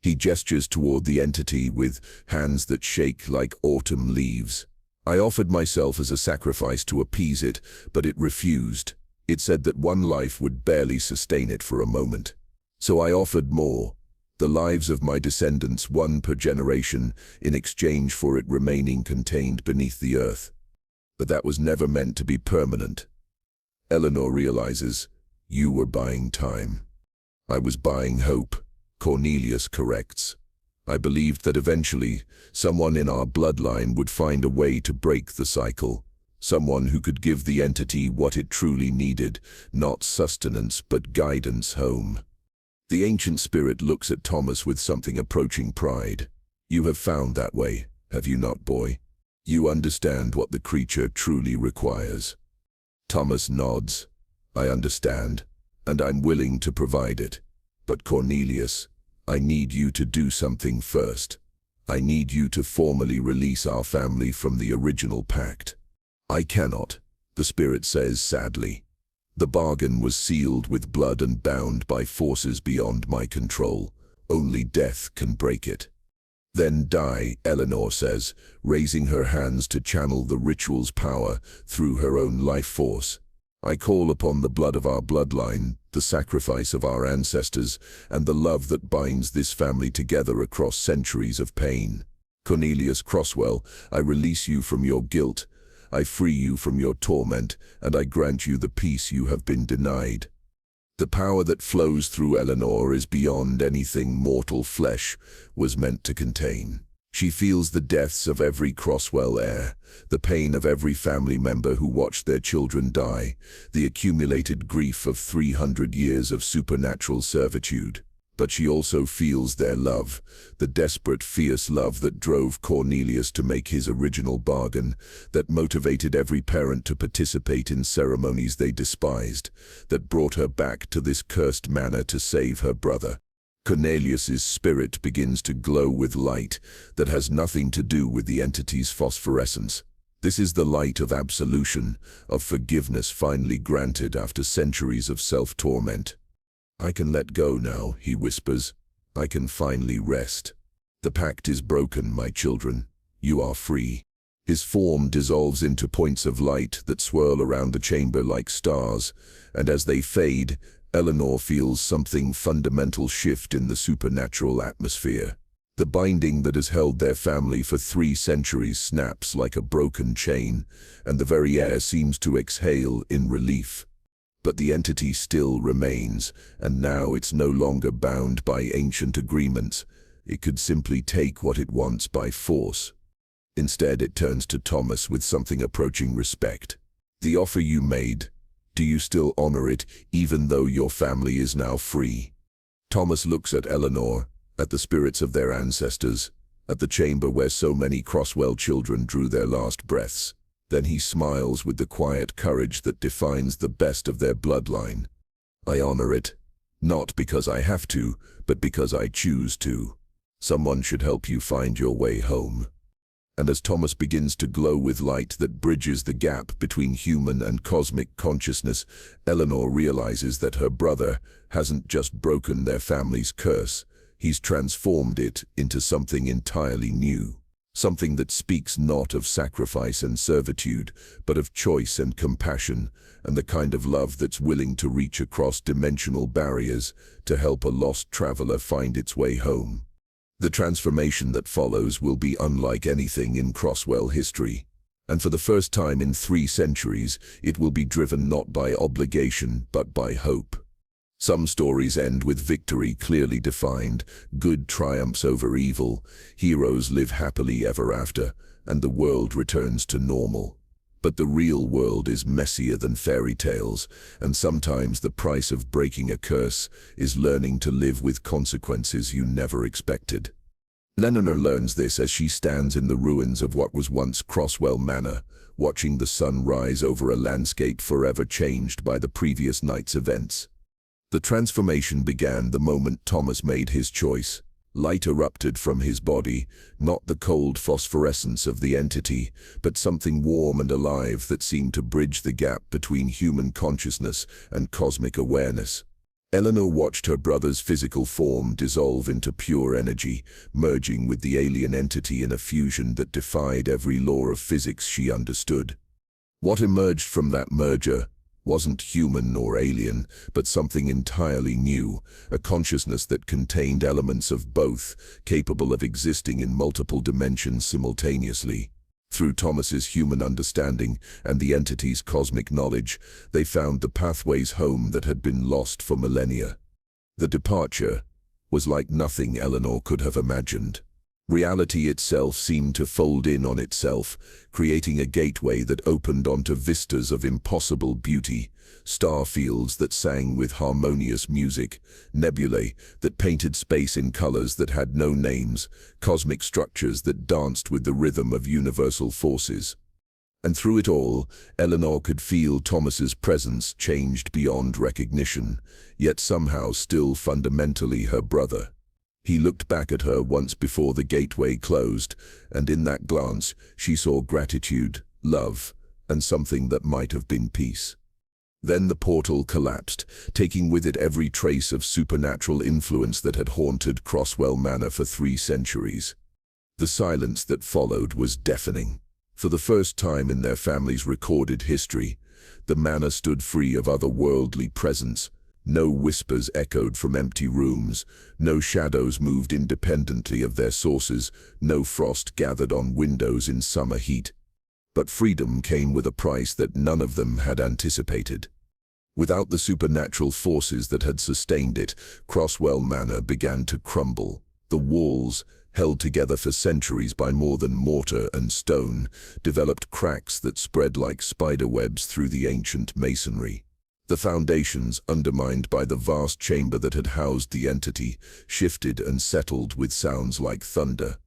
Speaker 1: He gestures toward the entity with hands that shake like autumn leaves. I offered myself as a sacrifice to appease it, but it refused. It said that one life would barely sustain it for a moment. So I offered more, the lives of my descendants, one per generation, in exchange for it remaining contained beneath the earth. But that was never meant to be permanent. Eleanor realizes, you were buying time. I was buying hope, Cornelius corrects. I believed that eventually, someone in our bloodline would find a way to break the cycle. Someone who could give the entity what it truly needed, not sustenance but guidance home. The ancient spirit looks at Thomas with something approaching pride. You have found that way, have you not, boy? You understand what the creature truly requires. Thomas nods. I understand, and I'm willing to provide it. But Cornelius, I need you to do something first. I need you to formally release our family from the original pact. I cannot, the spirit says sadly. The bargain was sealed with blood and bound by forces beyond my control. Only death can break it. Then die, Eleanor says, raising her hands to channel the ritual's power through her own life force. I call upon the blood of our bloodline, the sacrifice of our ancestors, and the love that binds this family together across centuries of pain. Cornelius Crosswell, I release you from your guilt. I free you from your torment, and I grant you the peace you have been denied. The power that flows through Eleanor is beyond anything mortal flesh was meant to contain. She feels the deaths of every Crosswell heir, the pain of every family member who watched their children die, the accumulated grief of 300 years of supernatural servitude. But she also feels their love, the desperate, fierce love that drove Cornelius to make his original bargain, that motivated every parent to participate in ceremonies they despised, that brought her back to this cursed manor to save her brother. Cornelius's spirit begins to glow with light that has nothing to do with the entity's phosphorescence. This is the light of absolution, of forgiveness finally granted after centuries of self-torment. I can let go now, he whispers. I can finally rest. The pact is broken, my children. You are free. His form dissolves into points of light that swirl around the chamber like stars, and as they fade, Eleanor feels something fundamental shift in the supernatural atmosphere. The binding that has held their family for 3 centuries snaps like a broken chain, and the very air seems to exhale in relief. But the entity still remains, and now it's no longer bound by ancient agreements. It could simply take what it wants by force. Instead, it turns to Thomas with something approaching respect. The offer you made, do you still honor it, even though your family is now free? Thomas looks at Eleanor, at the spirits of their ancestors, at the chamber where so many Crosswell children drew their last breaths. Then he smiles with the quiet courage that defines the best of their bloodline. I honor it, not because I have to, but because I choose to. Someone should help you find your way home. And as Thomas begins to glow with light that bridges the gap between human and cosmic consciousness, Eleanor realizes that her brother hasn't just broken their family's curse, he's transformed it into something entirely new. Something that speaks not of sacrifice and servitude, but of choice and compassion, and the kind of love that's willing to reach across dimensional barriers to help a lost traveler find its way home. The transformation that follows will be unlike anything in Crosswell history, and for the first time in 3 centuries, it will be driven not by obligation, but by hope. Some stories end with victory clearly defined, good triumphs over evil, heroes live happily ever after, and the world returns to normal. But the real world is messier than fairy tales, and sometimes the price of breaking a curse is learning to live with consequences you never expected. Eleanor learns this as she stands in the ruins of what was once Crosswell Manor, watching the sun rise over a landscape forever changed by the previous night's events. The transformation began the moment Thomas made his choice. Light erupted from his body, not the cold phosphorescence of the entity, but something warm and alive that seemed to bridge the gap between human consciousness and cosmic awareness. Eleanor watched her brother's physical form dissolve into pure energy, merging with the alien entity in a fusion that defied every law of physics she understood. What emerged from that merger wasn't human or alien, but something entirely new, a consciousness that contained elements of both, capable of existing in multiple dimensions simultaneously. Through Thomas's human understanding and the entity's cosmic knowledge, they found the pathways home that had been lost for millennia. The departure was like nothing Eleanor could have imagined. Reality itself seemed to fold in on itself, creating a gateway that opened onto vistas of impossible beauty, star fields that sang with harmonious music, nebulae that painted space in colors that had no names, cosmic structures that danced with the rhythm of universal forces. And through it all, Eleanor could feel Thomas's presence changed beyond recognition, yet somehow still fundamentally her brother. He looked back at her once before the gateway closed, and in that glance she saw gratitude, love, and something that might have been peace. Then the portal collapsed, taking with it every trace of supernatural influence that had haunted Crosswell Manor for 3 centuries. The silence that followed was deafening. For the first time in their family's recorded history, the manor stood free of otherworldly presence. No whispers echoed from empty rooms, no shadows moved independently of their sources, no frost gathered on windows in summer heat. But freedom came with a price that none of them had anticipated. Without the supernatural forces that had sustained it, Crosswell Manor began to crumble. The walls, held together for centuries by more than mortar and stone, developed cracks that spread like spiderwebs through the ancient masonry. The foundations, undermined by the vast chamber that had housed the entity, shifted and settled with sounds like thunder.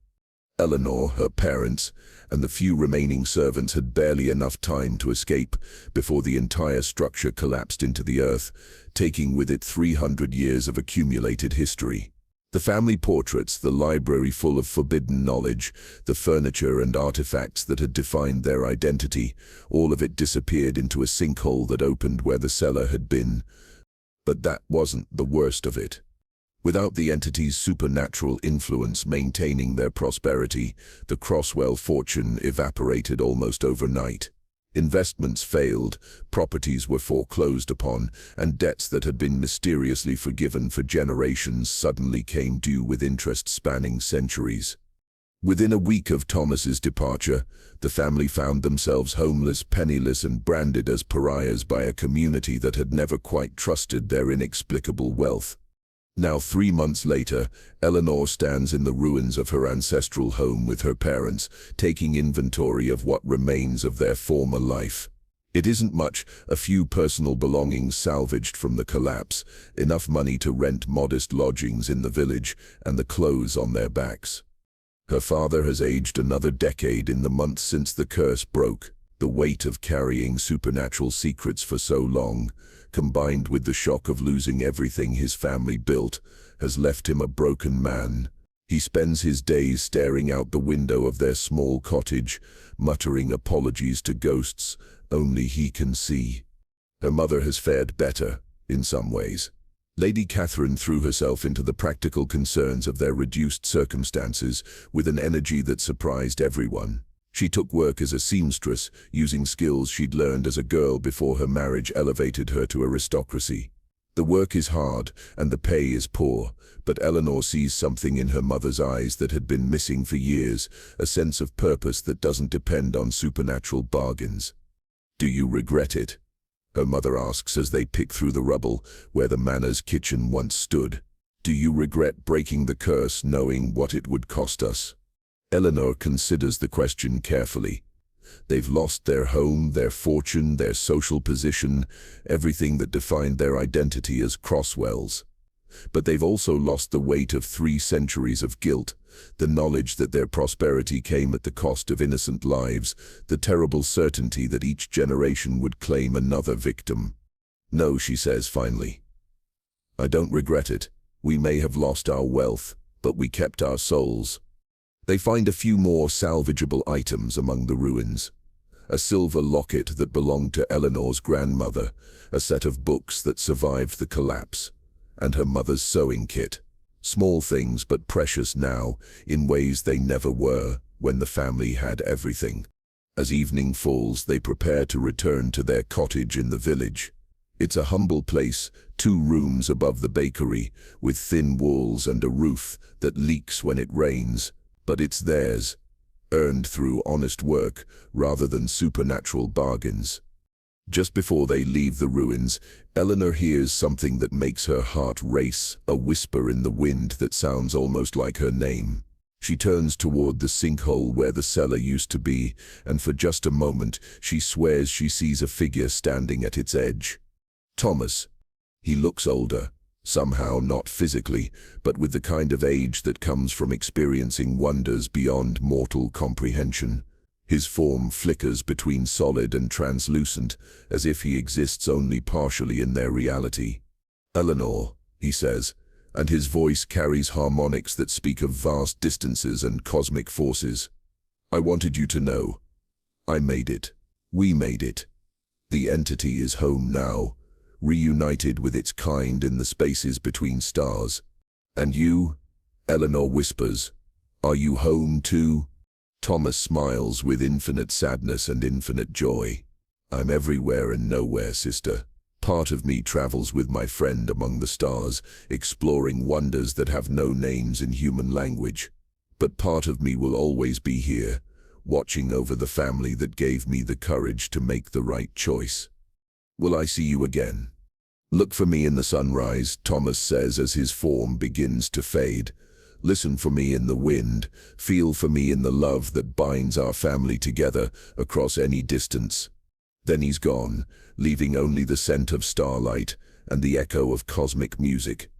Speaker 1: Eleanor, her parents, and the few remaining servants had barely enough time to escape before the entire structure collapsed into the earth, taking with it 300 years of accumulated history. The family portraits, the library full of forbidden knowledge, the furniture and artifacts that had defined their identity, all of it disappeared into a sinkhole that opened where the cellar had been. But that wasn't the worst of it. Without the entity's supernatural influence maintaining their prosperity, the Crosswell fortune evaporated almost overnight. Investments failed, properties were foreclosed upon, and debts that had been mysteriously forgiven for generations suddenly came due with interest spanning centuries. Within a week of Thomas's departure, the family found themselves homeless, penniless, and branded as pariahs by a community that had never quite trusted their inexplicable wealth. Now 3 months later, Eleanor stands in the ruins of her ancestral home with her parents, taking inventory of what remains of their former life. It isn't much, a few personal belongings salvaged from the collapse, enough money to rent modest lodgings in the village, and the clothes on their backs. Her father has aged another decade in the months since the curse broke. The weight of carrying supernatural secrets for so long, combined with the shock of losing everything his family built, has left him a broken man. He spends his days staring out the window of their small cottage, muttering apologies to ghosts only he can see. Her mother has fared better, in some ways. Lady Catherine threw herself into the practical concerns of their reduced circumstances with an energy that surprised everyone. She took work as a seamstress, using skills she'd learned as a girl before her marriage elevated her to aristocracy. The work is hard, and the pay is poor, but Eleanor sees something in her mother's eyes that had been missing for years, a sense of purpose that doesn't depend on supernatural bargains. "Do you regret it?" her mother asks as they pick through the rubble where the manor's kitchen once stood. "Do you regret breaking the curse knowing what it would cost us?" Eleanor considers the question carefully. They've lost their home, their fortune, their social position, everything that defined their identity as Crosswells. But they've also lost the weight of 3 centuries of guilt, the knowledge that their prosperity came at the cost of innocent lives, the terrible certainty that each generation would claim another victim. "No," she says finally. "I don't regret it. We may have lost our wealth, but we kept our souls." They find a few more salvageable items among the ruins. A silver locket that belonged to Eleanor's grandmother, a set of books that survived the collapse, and her mother's sewing kit. Small things but precious now, in ways they never were when the family had everything. As evening falls, they prepare to return to their cottage in the village. It's a humble place, 2 rooms above the bakery, with thin walls and a roof that leaks when it rains, but it's theirs, earned through honest work rather than supernatural bargains. Just before they leave the ruins, Eleanor hears something that makes her heart race, a whisper in the wind that sounds almost like her name. She turns toward the sinkhole where the cellar used to be, and for just a moment she swears she sees a figure standing at its edge. Thomas. He looks older, somehow not physically, but with the kind of age that comes from experiencing wonders beyond mortal comprehension. His form flickers between solid and translucent, as if he exists only partially in their reality. "Eleanor," he says, and his voice carries harmonics that speak of vast distances and cosmic forces. "I wanted you to know. I made it. We made it. The entity is home now, reunited with its kind in the spaces between stars. And you?" Eleanor whispers, "Are you home too?" Thomas smiles with infinite sadness and infinite joy. "I'm everywhere and nowhere, sister. Part of me travels with my friend among the stars, exploring wonders that have no names in human language. But part of me will always be here, watching over the family that gave me the courage to make the right choice. Will I see you again?" "Look for me in the sunrise," Thomas says as his form begins to fade. "Listen for me in the wind, feel for me in the love that binds our family together across any distance." Then he's gone, leaving only the scent of starlight and the echo of cosmic music.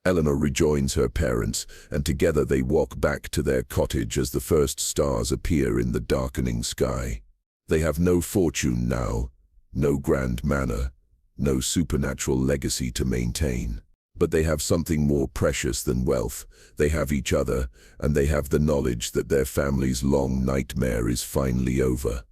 Speaker 1: Eleanor rejoins her parents, and together they walk back to their cottage as the first stars appear in the darkening sky. They have no fortune now, no grand manor, no supernatural legacy to maintain. But they have something more precious than wealth. They have each other, and they have the knowledge that their family's long nightmare is finally over.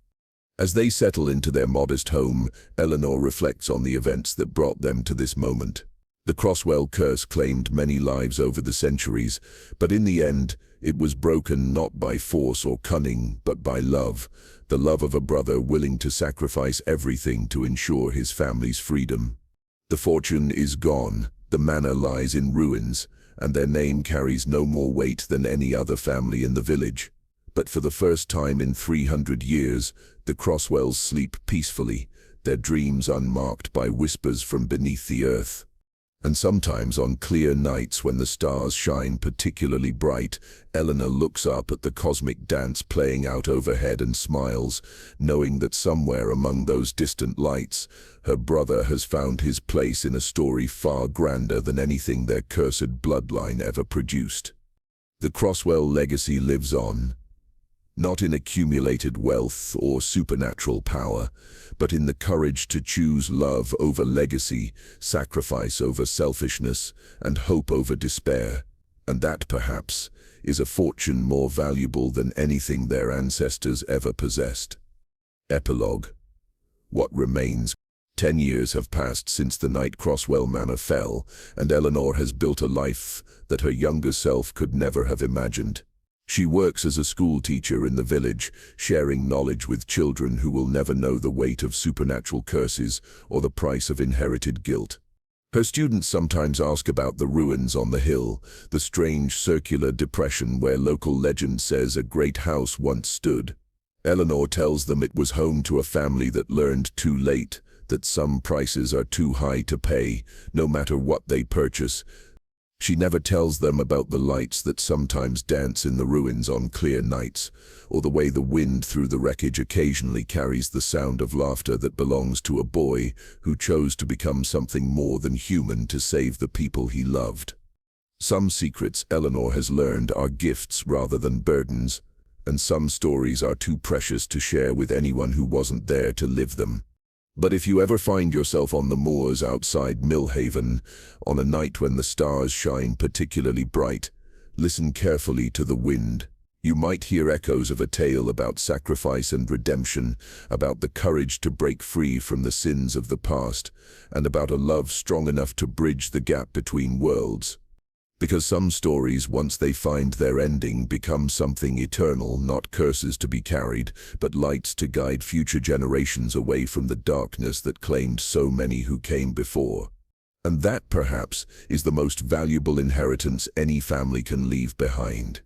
Speaker 1: As they settle into their modest home, Eleanor reflects on the events that brought them to this moment. The Crosswell curse claimed many lives over the centuries, but in the end, it was broken not by force or cunning, but by love, the love of a brother willing to sacrifice everything to ensure his family's freedom. The fortune is gone. The manor lies in ruins, and their name carries no more weight than any other family in the village. But for the first time in 300 years, the Crosswells sleep peacefully, their dreams unmarked by whispers from beneath the earth. And sometimes on clear nights when the stars shine particularly bright, Eleanor looks up at the cosmic dance playing out overhead and smiles, knowing that somewhere among those distant lights, her brother has found his place in a story far grander than anything their cursed bloodline ever produced. The Crosswell legacy lives on, not in accumulated wealth or supernatural power, but in the courage to choose love over legacy, sacrifice over selfishness, and hope over despair. And that, perhaps, is a fortune more valuable than anything their ancestors ever possessed. Epilogue. What remains? 10 years have passed since the night Crosswell Manor fell, and Eleanor has built a life that her younger self could never have imagined. She works as a school teacher in the village, sharing knowledge with children who will never know the weight of supernatural curses or the price of inherited guilt. Her students sometimes ask about the ruins on the hill, the strange circular depression where local legend says a great house once stood. Eleanor tells them it was home to a family that learned too late that some prices are too high to pay, no matter what they purchase. She never tells them about the lights that sometimes dance in the ruins on clear nights, or the way the wind through the wreckage occasionally carries the sound of laughter that belongs to a boy who chose to become something more than human to save the people he loved. Some secrets Eleanor has learned are gifts rather than burdens, and some stories are too precious to share with anyone who wasn't there to live them. But if you ever find yourself on the moors outside Millhaven, on a night when the stars shine particularly bright, listen carefully to the wind. You might hear echoes of a tale about sacrifice and redemption, about the courage to break free from the sins of the past, and about a love strong enough to bridge the gap between worlds. Because some stories, once they find their ending, become something eternal, not curses to be carried, but lights to guide future generations away from the darkness that claimed so many who came before. And that, perhaps, is the most valuable inheritance any family can leave behind.